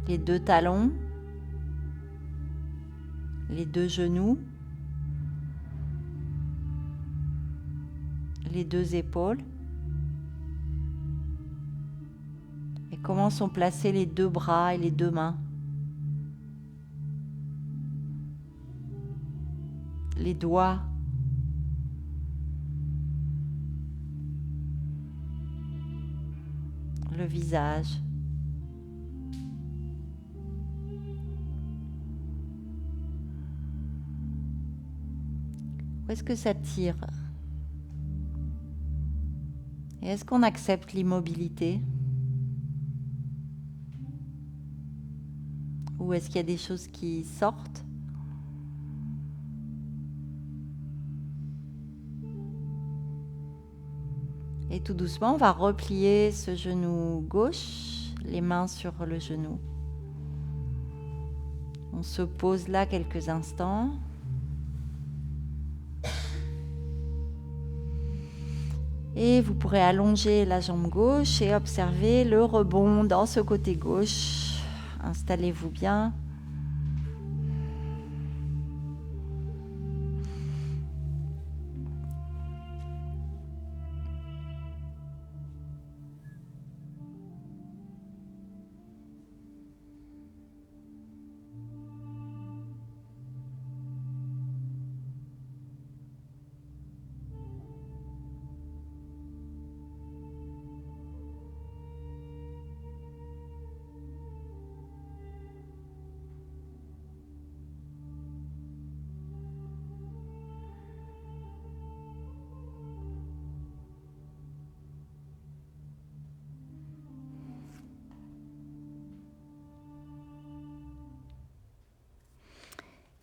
Les deux talons, les deux genoux, les deux épaules. Et comment sont placés les deux bras et les deux mains ? Les doigts. Le visage. Où est-ce que ça tire ? Et est-ce qu'on accepte l'immobilité ? Ou est-ce qu'il y a des choses qui sortent ? Et tout doucement, on va replier ce genou gauche, les mains sur le genou. On se pose là quelques instants. Et vous pourrez allonger la jambe gauche et observer le rebond dans ce côté gauche. Installez-vous bien.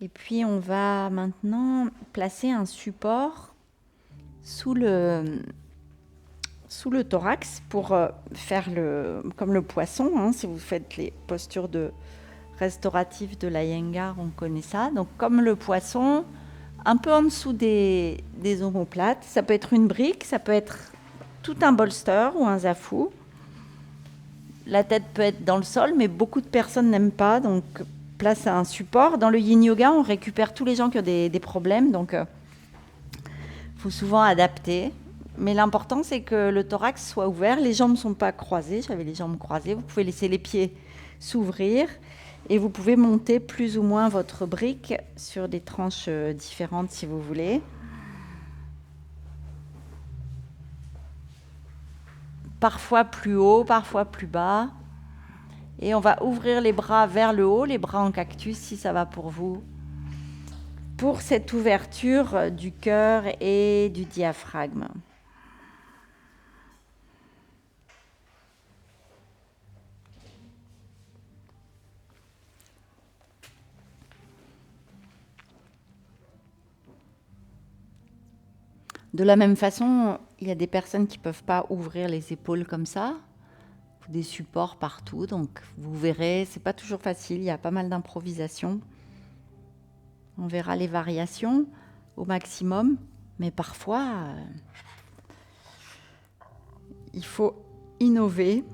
Et puis on va maintenant placer un support sous le thorax pour faire comme le poisson, hein, si vous faites les postures restauratives de l'Iyengar, on connaît ça. Donc comme le poisson, un peu en dessous des omoplates. Ça peut être une brique, ça peut être tout un bolster ou un zafu. La tête peut être dans le sol, mais beaucoup de personnes n'aiment pas, donc place à un support. Dans le yin yoga, on récupère tous les gens qui ont des problèmes, donc faut souvent adapter. Mais l'important, c'est que le thorax soit ouvert, les jambes ne sont pas croisées. J'avais les jambes croisées. Vous pouvez laisser les pieds s'ouvrir et vous pouvez monter plus ou moins votre brique sur des tranches différentes si vous voulez. Parfois plus haut, parfois plus bas. Et on va ouvrir les bras vers le haut, les bras en cactus si ça va pour vous. Pour cette ouverture du cœur et du diaphragme. De la même façon, il y a des personnes qui ne peuvent pas ouvrir les épaules comme ça. Des supports partout, donc vous verrez, c'est pas toujours facile, il y a pas mal d'improvisation. On verra les variations au maximum, mais parfois, il faut innover.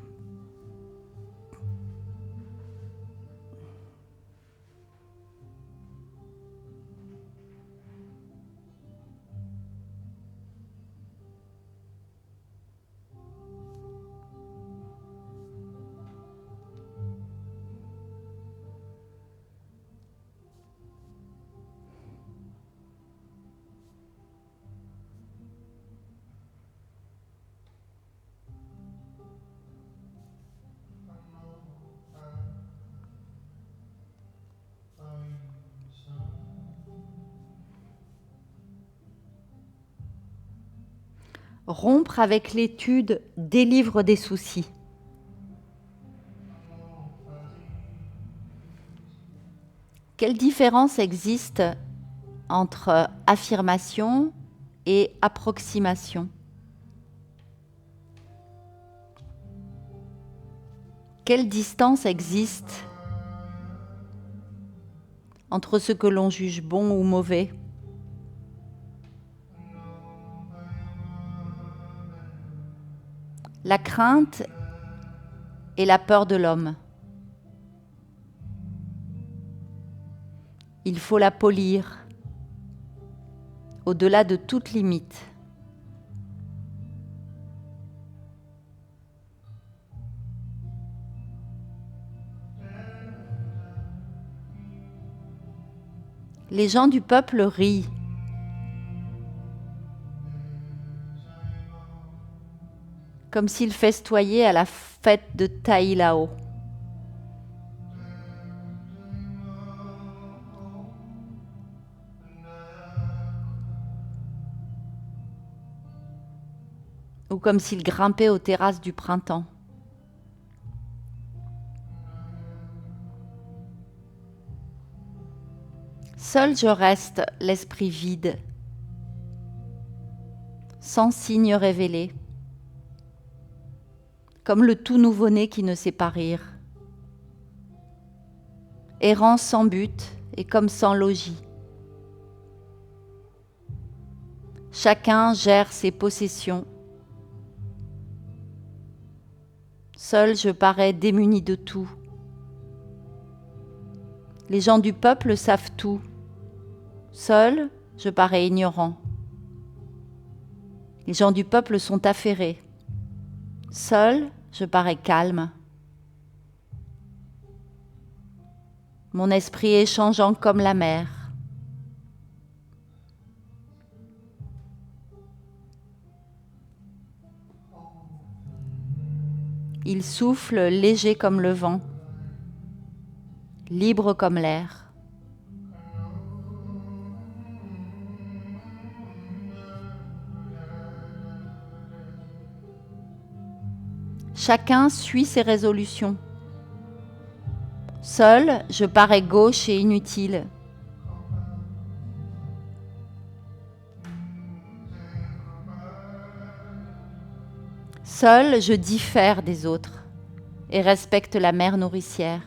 Rompre avec l'étude délivre des soucis. Quelle différence existe entre affirmation et approximation? Quelle distance existe entre ce que l'on juge bon ou mauvais? La crainte et la peur de l'homme. Il faut la polir au-delà de toute limite. Les gens du peuple rient. Comme s'ils festoyaient à la fête de Tai Lao. Ou comme s'ils grimpaient aux terrasses du printemps. Seul je reste, l'esprit vide, sans signe révélé, comme le tout nouveau-né qui ne sait pas rire, errant sans but et comme sans logis. Chacun gère ses possessions. Seul je parais démuni de tout. Les gens du peuple savent tout. Seul, je parais ignorant. Les gens du peuple sont affairés. Seul, je parais calme. Mon esprit est changeant comme la mer. Il souffle léger comme le vent, libre comme l'air. Chacun suit ses résolutions. Seul, je parais gauche et inutile. Seul, je diffère des autres et respecte la mère nourricière.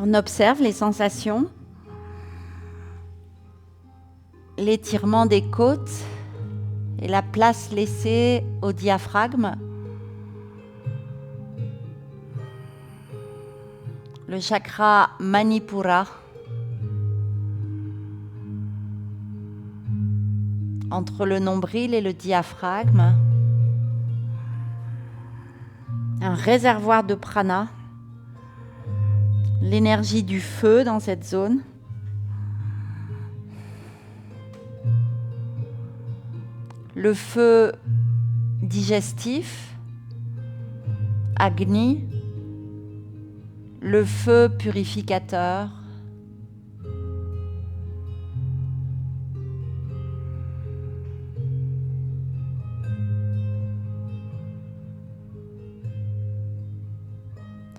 On observe les sensations, l'étirement des côtes et la place laissée au diaphragme. Le chakra Manipura, entre le nombril et le diaphragme, un réservoir de prana, l'énergie du feu dans cette zone. Le feu digestif, Agni, le feu purificateur,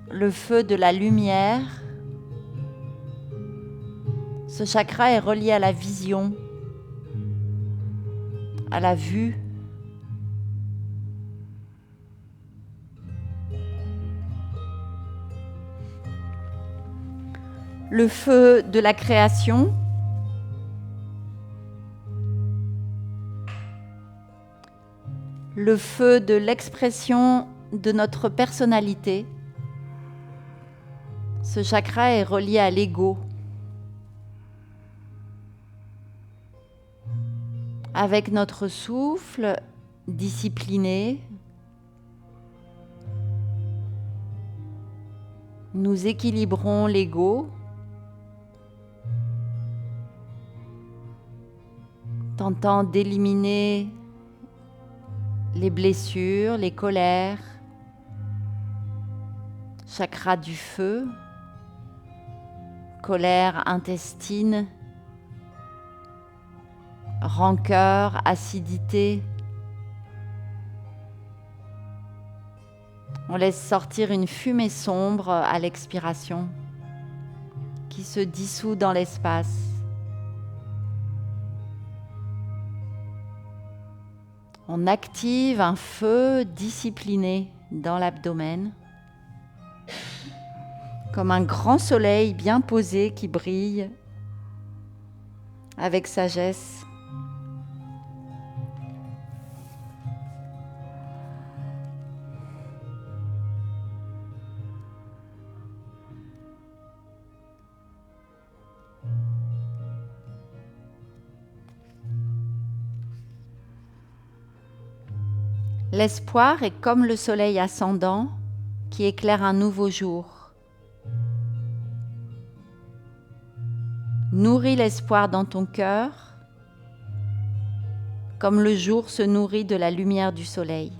le feu de la lumière. Ce chakra est relié à la vision, à la vue. Le feu de la création, le feu de l'expression de notre personnalité. Ce chakra est relié à l'ego. Avec notre souffle discipliné, nous équilibrons l'ego, tentant d'éliminer les blessures, les colères, chakra du feu, colère intestine, rancœur, acidité. On laisse sortir une fumée sombre à l'expiration qui se dissout dans l'espace. On active un feu discipliné dans l'abdomen, comme un grand soleil bien posé qui brille avec sagesse. L'espoir est comme le soleil ascendant qui éclaire un nouveau jour. Nourris l'espoir dans ton cœur, comme le jour se nourrit de la lumière du soleil.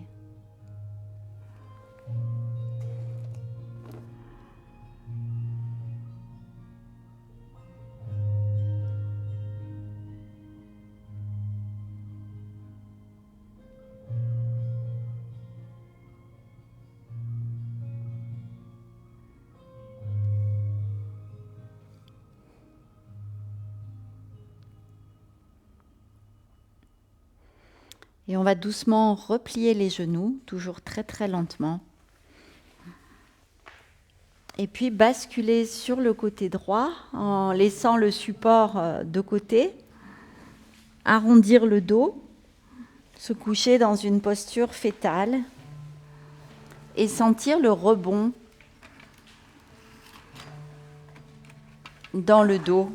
Et on va doucement replier les genoux, toujours très très lentement. Et puis basculer sur le côté droit en laissant le support de côté. Arrondir le dos, se coucher dans une posture fétale et sentir le rebond dans le dos.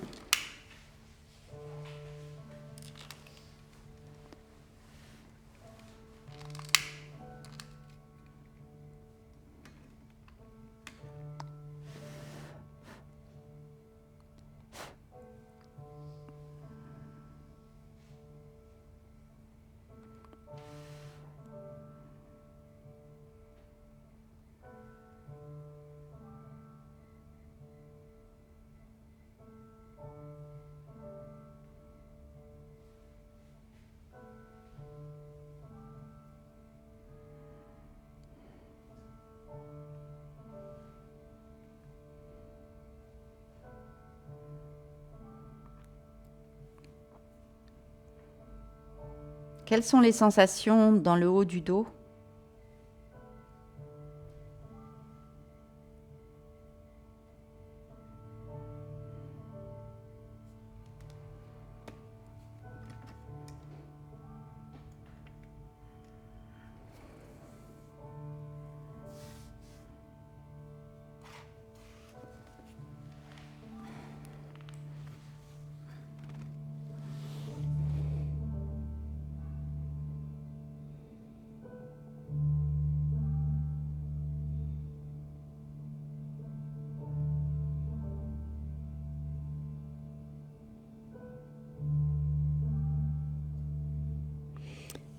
Quelles sont les sensations dans le haut du dos ?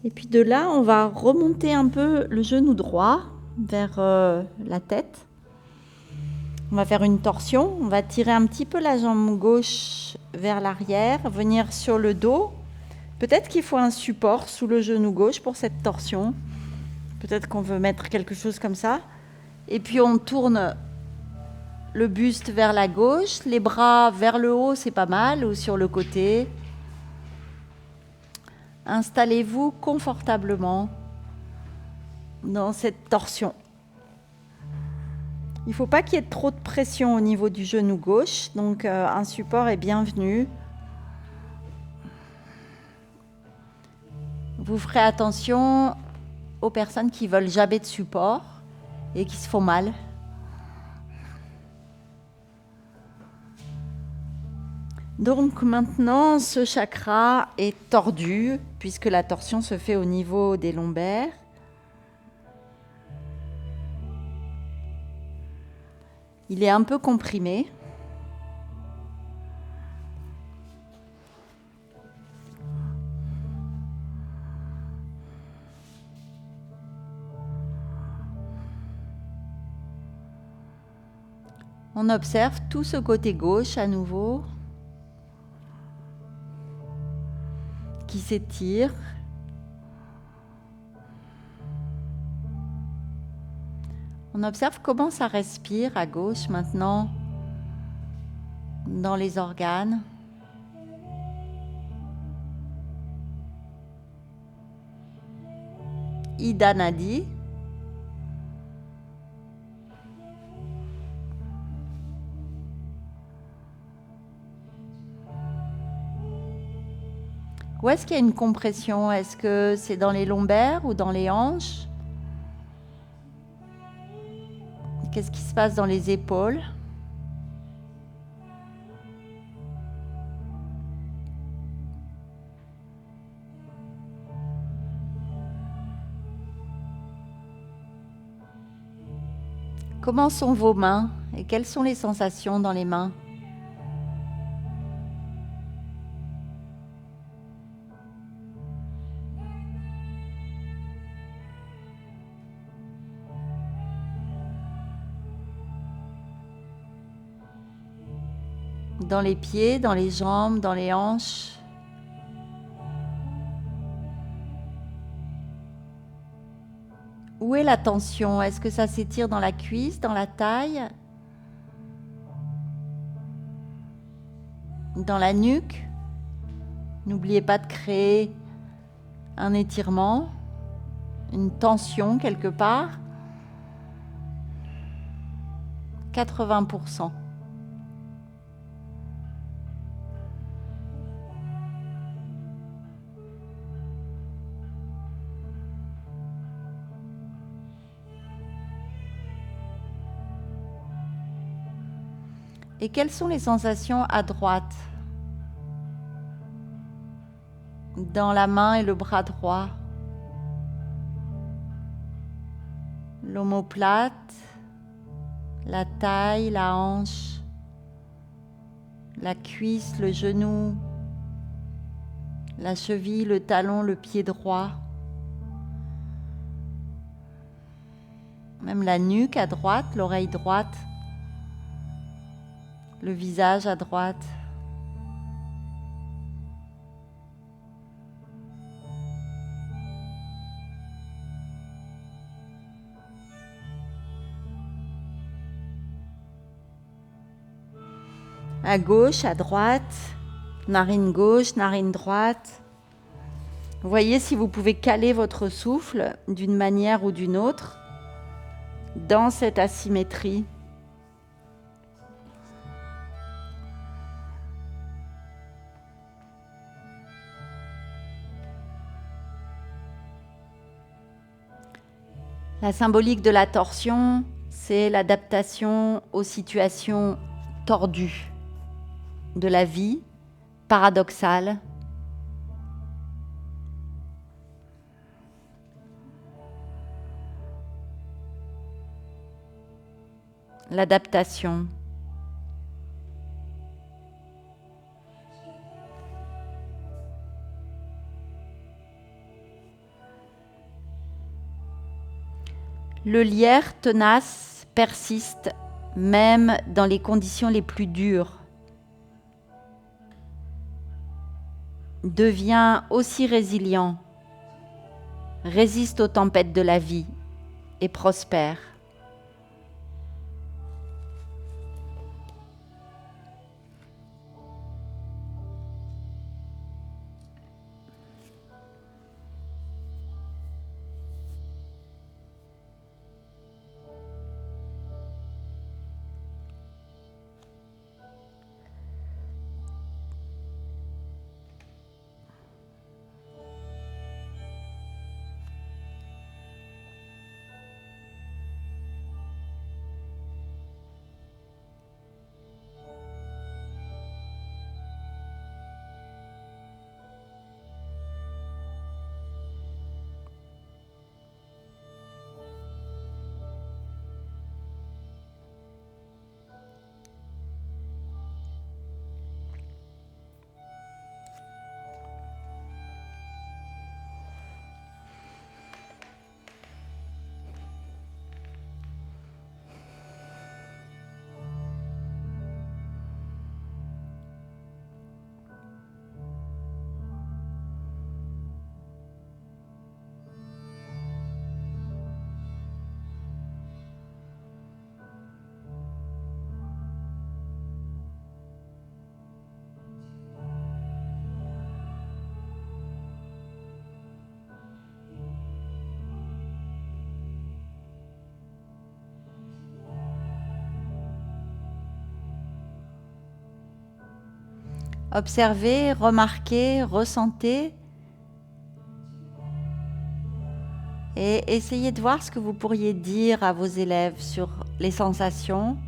Et puis de là, on va remonter un peu le genou droit vers la tête. On va faire une torsion. On va tirer un petit peu la jambe gauche vers l'arrière, venir sur le dos. Peut-être qu'il faut un support sous le genou gauche pour cette torsion. Peut-être qu'on veut mettre quelque chose comme ça. Et puis on tourne le buste vers la gauche, les bras vers le haut, c'est pas mal, ou sur le côté. Installez-vous confortablement dans cette torsion. Il ne faut pas qu'il y ait trop de pression au niveau du genou gauche, donc un support est bienvenu. Vous ferez attention aux personnes qui veulent jamais de support et qui se font mal. Donc maintenant, ce chakra est tordu puisque la torsion se fait au niveau des lombaires. Il est un peu comprimé. On observe tout ce côté gauche à nouveau qui s'étire. On observe comment ça respire à gauche maintenant dans les organes. Ida Nadi. Où est-ce qu'il y a une compression? Est-ce que c'est dans les lombaires ou dans les hanches? Qu'est-ce qui se passe dans les épaules? Comment sont vos mains et quelles sont les sensations dans les mains? dans les pieds, dans les jambes, dans les hanches. Où est la tension? Est-ce que ça s'étire dans la cuisse, dans la taille, dans la nuque? N'oubliez pas de créer un étirement, une tension quelque part. 80%. Et quelles sont les sensations à droite? Dans la main et le bras droit. L'omoplate, la taille, la hanche, la cuisse, le genou, la cheville, le talon, le pied droit. Même la nuque à droite, l'oreille droite, le visage à droite. À gauche, à droite, narine gauche, narine droite. Voyez si vous pouvez caler votre souffle d'une manière ou d'une autre dans cette asymétrie. La symbolique de la torsion, c'est l'adaptation aux situations tordues de la vie, paradoxale. L'adaptation. Le lierre tenace persiste même dans les conditions les plus dures. Devient aussi résilient, résiste aux tempêtes de la vie et prospère. Observez, remarquez, ressentez et essayez de voir ce que vous pourriez dire à vos élèves sur les sensations,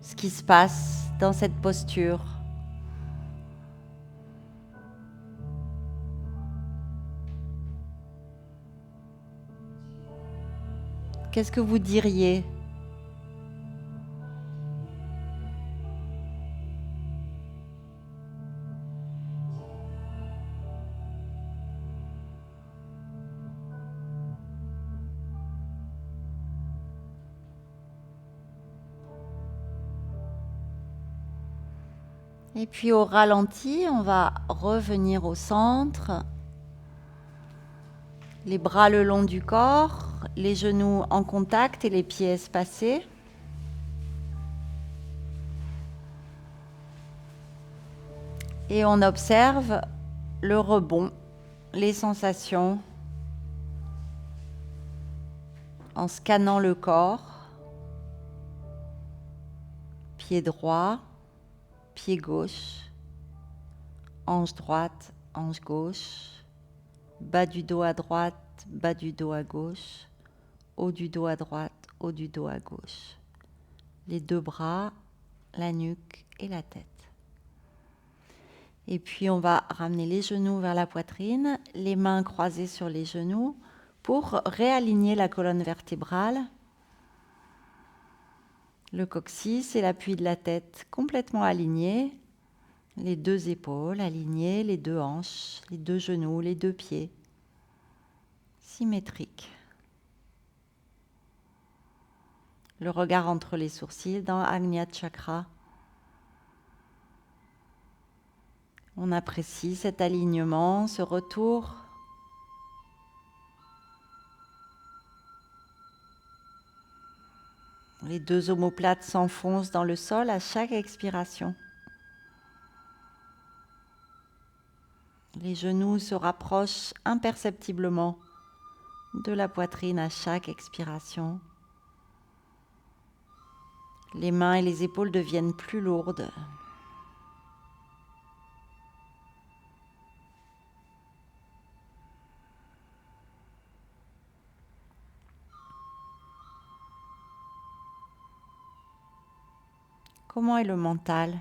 ce qui se passe dans cette posture. Qu'est-ce que vous diriez ? Et puis au ralenti, on va revenir au centre, les bras le long du corps, les genoux en contact et les pieds espacés. Et on observe le rebond, les sensations, en scannant le corps, pied droit, pied gauche, hanche droite, hanche gauche, bas du dos à droite, bas du dos à gauche, haut du dos à droite, haut du dos à gauche, les deux bras, la nuque et la tête. Et puis on va ramener les genoux vers la poitrine, les mains croisées sur les genoux pour réaligner la colonne vertébrale, le coccyx et l'appui de la tête complètement alignés, les deux épaules alignées, les deux hanches, les deux genoux, les deux pieds, symétriques. Le regard entre les sourcils dans Ajna Chakra. On apprécie cet alignement, ce retour. Les deux omoplates s'enfoncent dans le sol à chaque expiration. Les genoux se rapprochent imperceptiblement de la poitrine à chaque expiration. Les mains et les épaules deviennent plus lourdes. Comment est le mental ?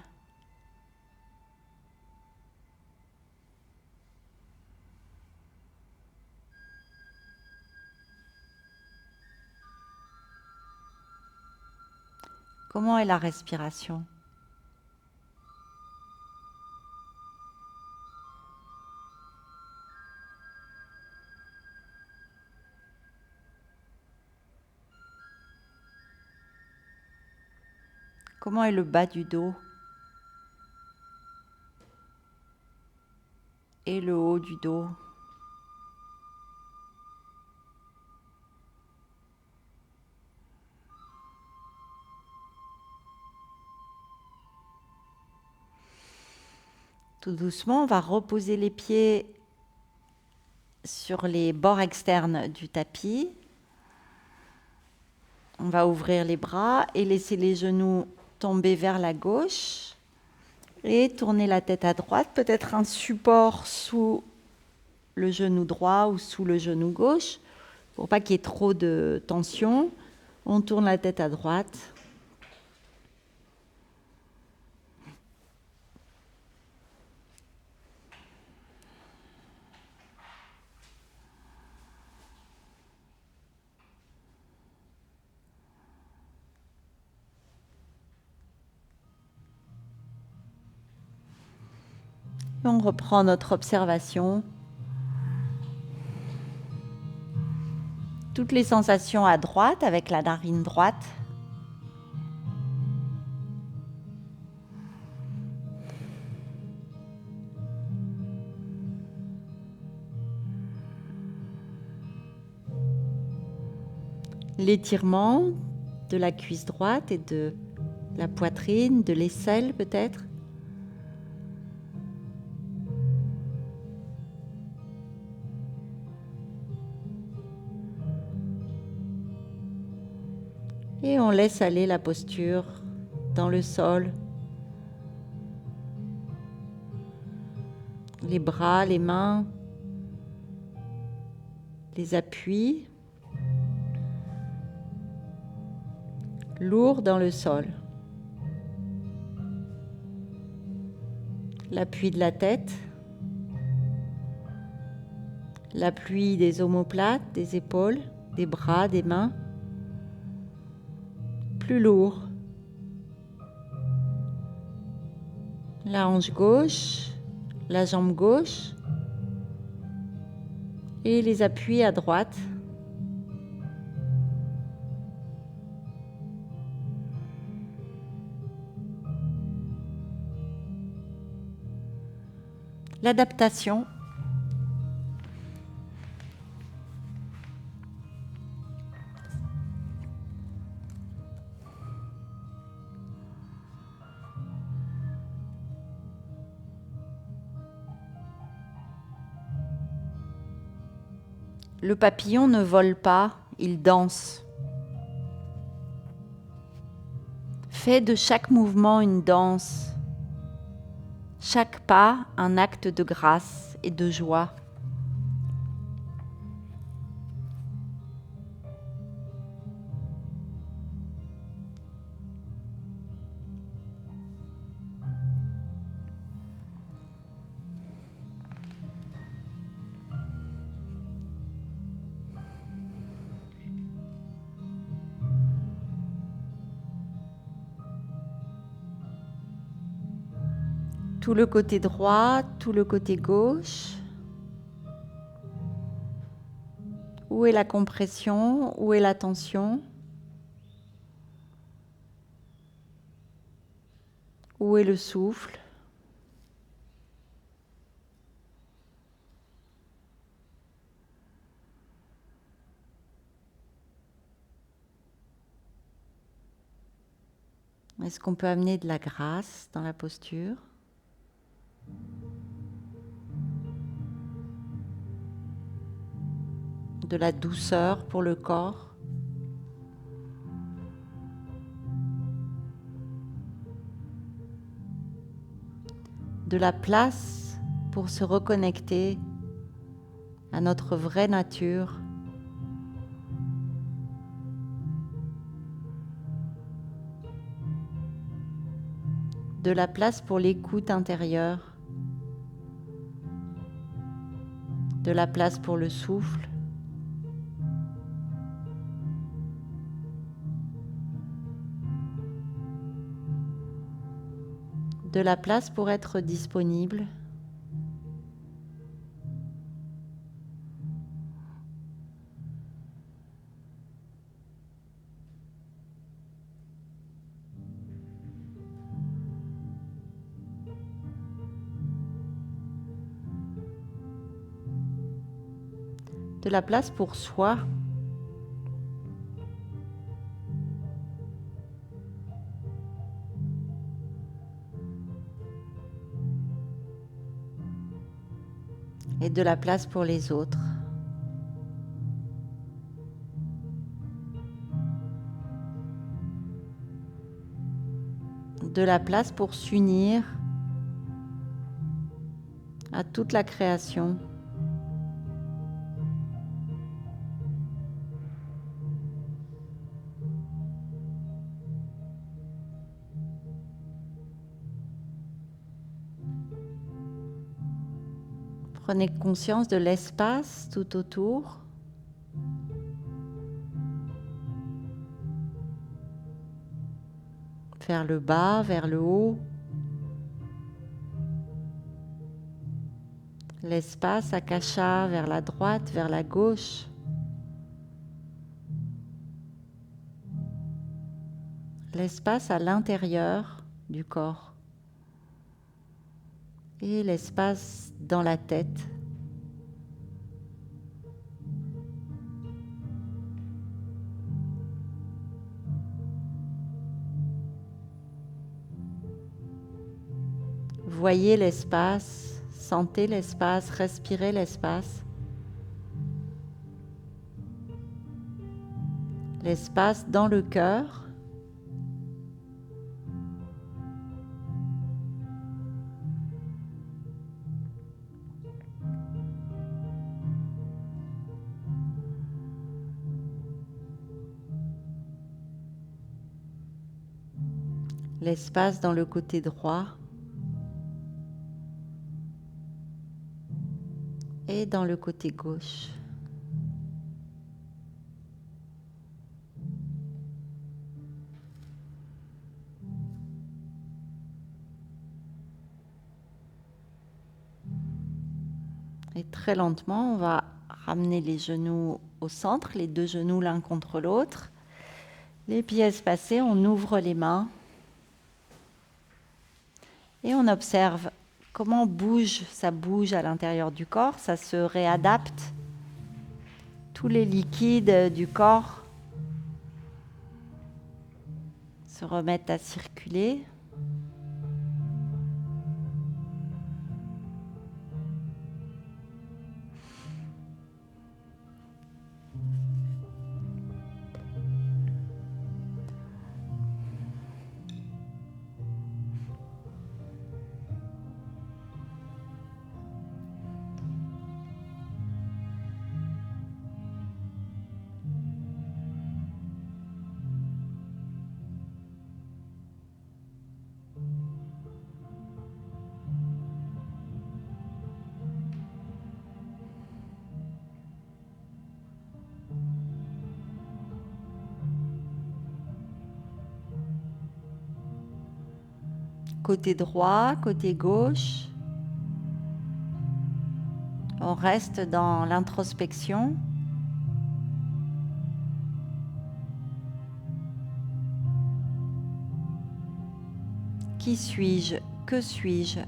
Comment est la respiration ? Comment est le bas du dos et le haut du dos ? Tout doucement, on va reposer les pieds sur les bords externes du tapis. On va ouvrir les bras et laisser les genoux tomber vers la gauche et tourner la tête à droite, peut-être un support sous le genou droit ou sous le genou gauche pour pas qu'il y ait trop de tension. On tourne la tête à droite. Et on reprend notre observation. Toutes les sensations à droite avec la narine droite. L'étirement de la cuisse droite et de la poitrine, de l'aisselle peut-être. Et on laisse aller la posture dans le sol. Les bras, les mains, les appuis, lourds dans le sol. L'appui de la tête, l'appui des omoplates, des épaules, des bras, des mains, plus lourd. La hanche gauche, la jambe gauche et les appuis à droite. L'adaptation. Le papillon ne vole pas, il danse. Fais de chaque mouvement une danse, chaque pas un acte de grâce et de joie. Tout le côté droit, tout le côté gauche. Où est la compression? Où est la tension? Où est le souffle? Est-ce qu'on peut amener de la grâce dans la posture? De la douceur pour le corps? De la place pour se reconnecter à notre vraie nature? De la place pour l'écoute intérieure? De la place pour le souffle? De la place pour être disponible? De la place pour soi? Et de la place pour les autres? De la place pour s'unir à toute la création? Prenez conscience de l'espace tout autour. Vers le bas, vers le haut. L'espace akasha vers la droite, vers la gauche. L'espace à l'intérieur du corps. Et l'espace dans la tête. Voyez l'espace, sentez l'espace, respirez l'espace. L'espace dans le cœur. L'espace dans le côté droit et dans le côté gauche. Et très lentement, on va ramener les genoux au centre, les deux genoux l'un contre l'autre. Les pieds espacés, on ouvre les mains. Et on observe comment bouge, ça bouge à l'intérieur du corps, ça se réadapte. Tous les liquides du corps se remettent à circuler. Côté droit, côté gauche. On reste dans l'introspection. Qui suis-je? Que suis-je?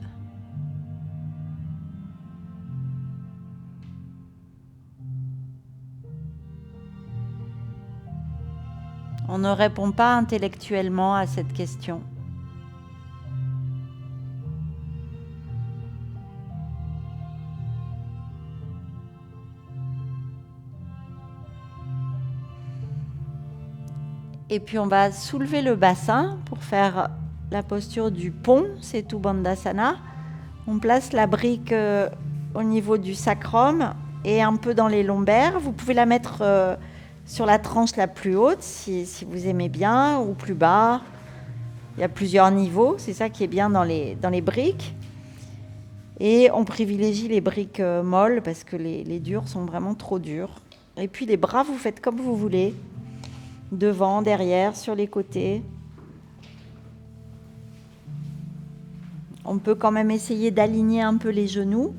On ne répond pas intellectuellement à cette question. Et puis on va soulever le bassin pour faire la posture du pont, Setu Bandhasana. On place la brique au niveau du sacrum et un peu dans les lombaires. Vous pouvez la mettre sur la tranche la plus haute si vous aimez bien, ou plus bas. Il y a plusieurs niveaux, c'est ça qui est bien dans les briques. Et on privilégie les briques molles parce que les dures sont vraiment trop dures. Et puis les bras, vous faites comme vous voulez. Devant, derrière, sur les côtés. On peut quand même essayer d'aligner un peu les genoux,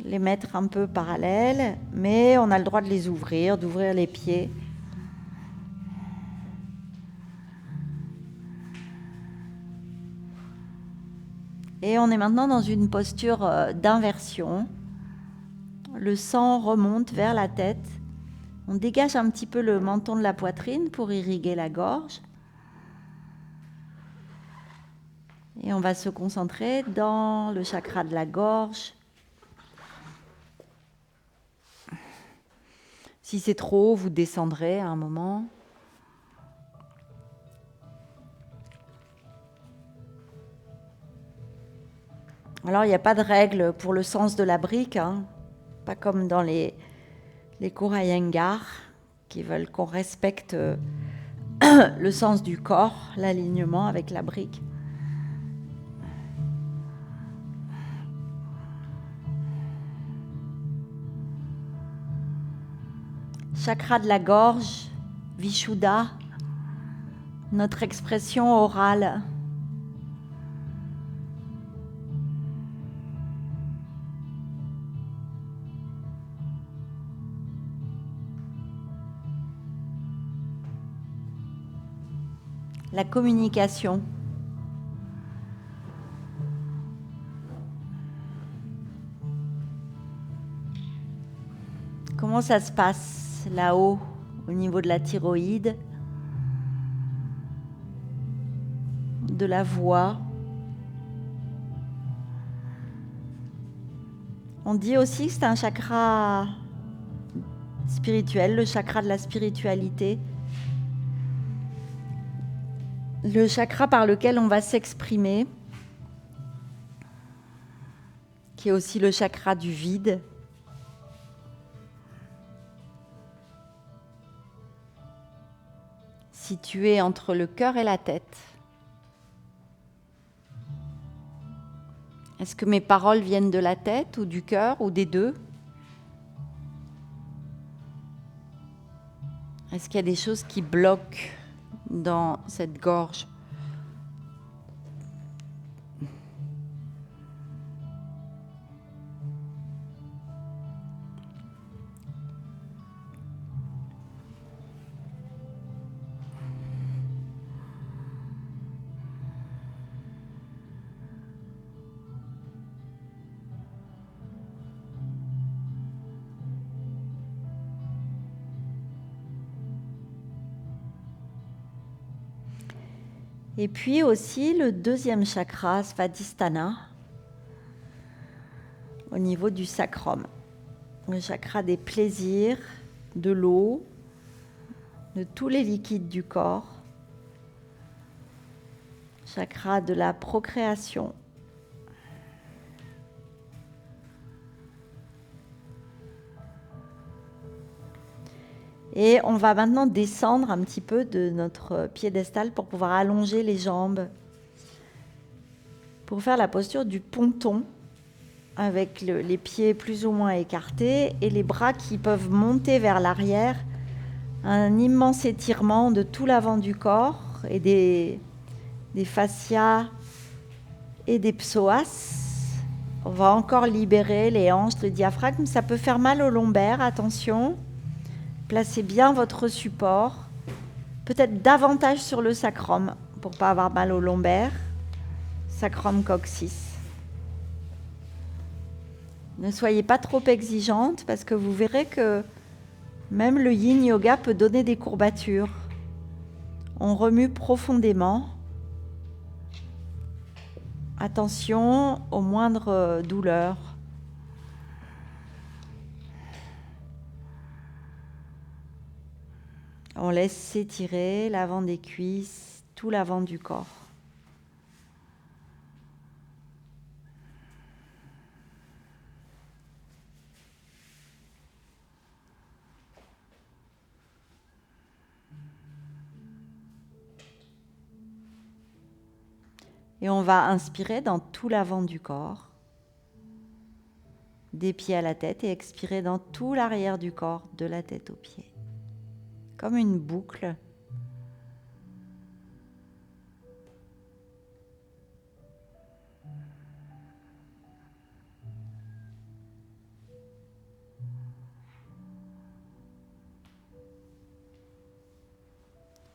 les mettre un peu parallèles, mais on a le droit de les ouvrir, d'ouvrir les pieds. Et on est maintenant dans une posture d'inversion. Le sang remonte vers la tête. On dégage un petit peu le menton de la poitrine pour irriguer la gorge. Et on va se concentrer dans le chakra de la gorge. Si c'est trop haut, vous descendrez à un moment. Alors, il n'y a pas de règle pour le sens de la brique, hein. Pas comme dans les cours Iyengar qui veulent qu'on respecte le sens du corps, l'alignement avec la brique. Chakra de la gorge, Vishuddha, notre expression orale. La communication. Comment ça se passe là-haut, au niveau de la thyroïde, de la voix? On dit aussi que c'est un chakra spirituel, le chakra de la spiritualité. Le chakra par lequel on va s'exprimer, qui est aussi le chakra du vide. Situé entre le cœur et la tête. Est-ce que mes paroles viennent de la tête ou du cœur ou des deux? Est-ce qu'il y a des choses qui bloquent dans cette gorge? Et puis aussi le deuxième chakra, Svadhisthana, au niveau du sacrum. Le chakra des plaisirs, de l'eau, de tous les liquides du corps. Chakra de la procréation. Et on va maintenant descendre un petit peu de notre piédestal pour pouvoir allonger les jambes, pour faire la posture du ponton, avec les pieds plus ou moins écartés et les bras qui peuvent monter vers l'arrière. Un immense étirement de tout l'avant du corps et des fascias et des psoas. On va encore libérer les hanches, le diaphragme. Ça peut faire mal au lombaire, attention. Placez bien votre support, peut-être davantage sur le sacrum pour ne pas avoir mal au lombaire. Sacrum coccyx. Ne soyez pas trop exigeante parce que vous verrez que même le yin yoga peut donner des courbatures. On remue profondément. Attention aux moindres douleurs. On laisse s'étirer l'avant des cuisses, tout l'avant du corps. Et on va inspirer dans tout l'avant du corps, des pieds à la tête, et expirer dans tout l'arrière du corps, de la tête aux pieds. Comme une boucle.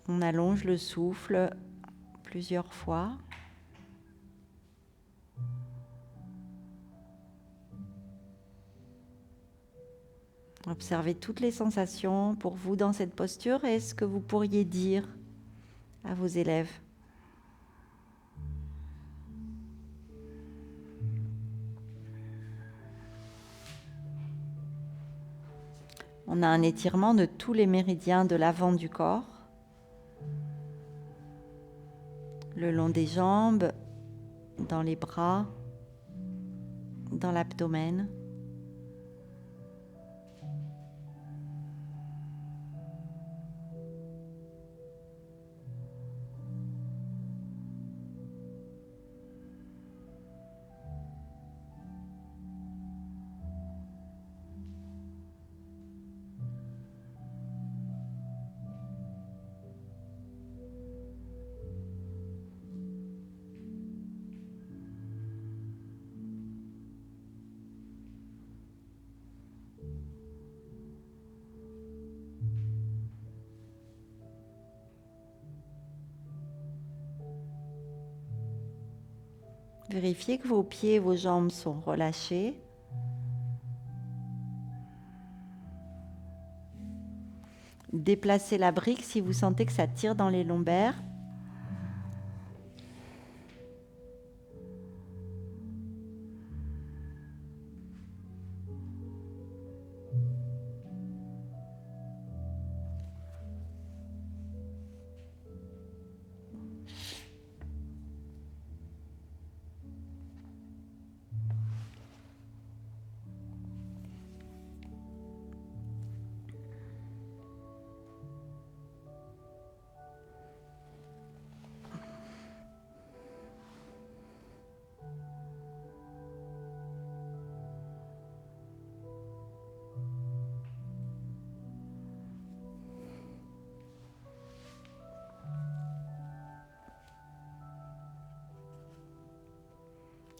On allonge le souffle plusieurs fois. Observez toutes les sensations pour vous dans cette posture et ce que vous pourriez dire à vos élèves. On a un étirement de tous les méridiens de l'avant du corps, le long des jambes, dans les bras, dans l'abdomen. Vérifiez que vos pieds et vos jambes sont relâchés. Déplacez la brique si vous sentez que ça tire dans les lombaires.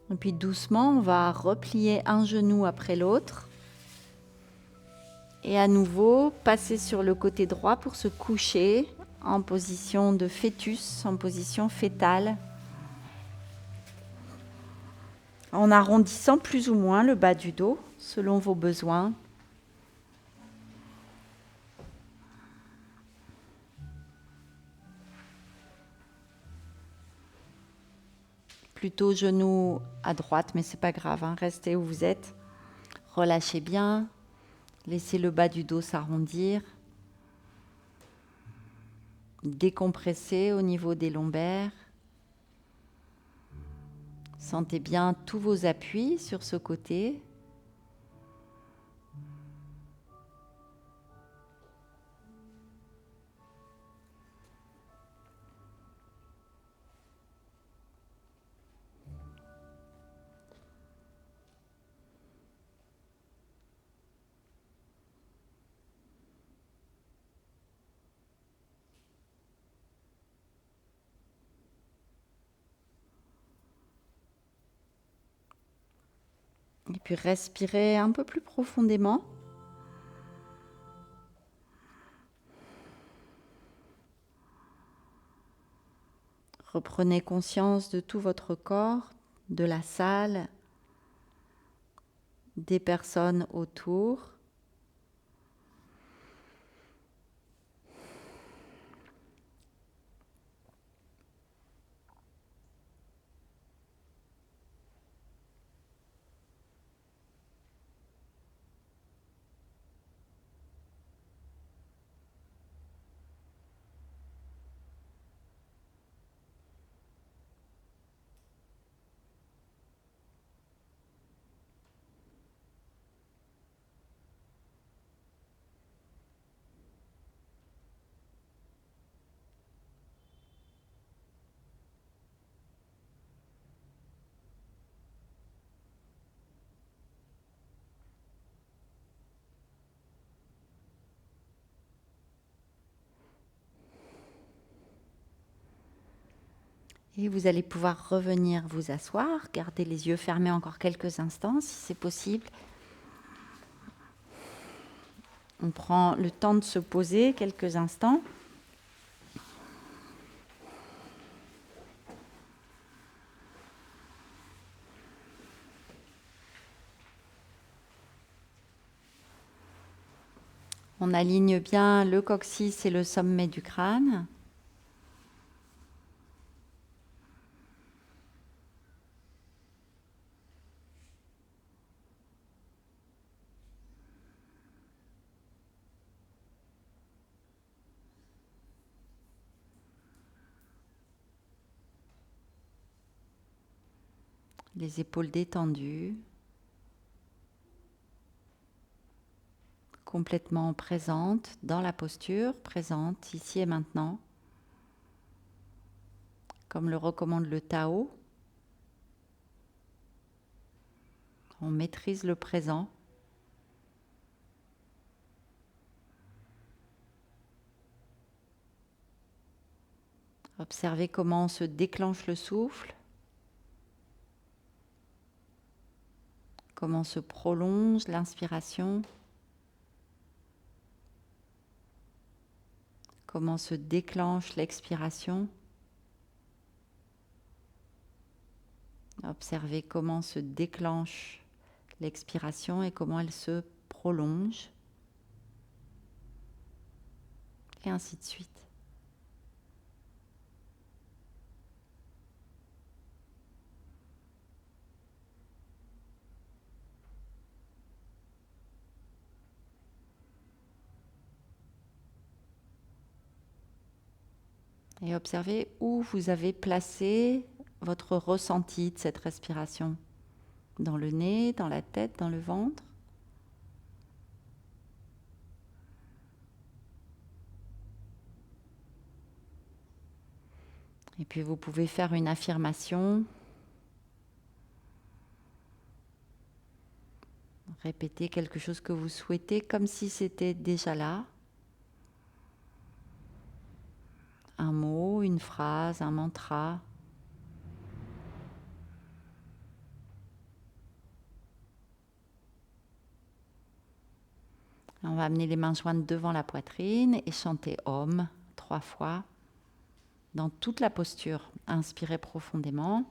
Et puis doucement, on va replier un genou après l'autre. Et à nouveau, passer sur le côté droit pour se coucher en position de fœtus, en position fœtale. En arrondissant plus ou moins le bas du dos, selon vos besoins. plutôt genoux à droite, mais c'est pas grave, hein, restez où vous êtes. Relâchez bien, laissez le bas du dos s'arrondir. Décompressez au niveau des lombaires. Sentez bien tous vos appuis sur ce côté. Et puis respirez un peu plus profondément. Reprenez conscience de tout votre corps, de la salle, des personnes autour. Et vous allez pouvoir revenir vous asseoir, garder les yeux fermés encore quelques instants si c'est possible. On prend le temps de se poser quelques instants. On aligne bien le coccyx et le sommet du crâne. Les épaules détendues, complètement présentes dans la posture, présentes ici et maintenant, comme le recommande le Tao. On maîtrise le présent. Observez comment se déclenche le souffle, comment se prolonge l'inspiration, comment se déclenche l'expiration. Observez comment se déclenche l'expiration et comment elle se prolonge. Et ainsi de suite. Et observez où vous avez placé votre ressenti de cette respiration. Dans le nez, dans la tête, dans le ventre. Et puis vous pouvez faire une affirmation. Répétez quelque chose que vous souhaitez comme si c'était déjà là. Un mot, une phrase, un mantra. On va amener les mains jointes devant la poitrine et chanter Om 3 fois dans toute la posture. Inspirez profondément.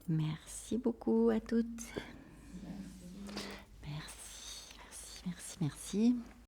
Merci beaucoup à toutes. Merci, merci, merci, merci.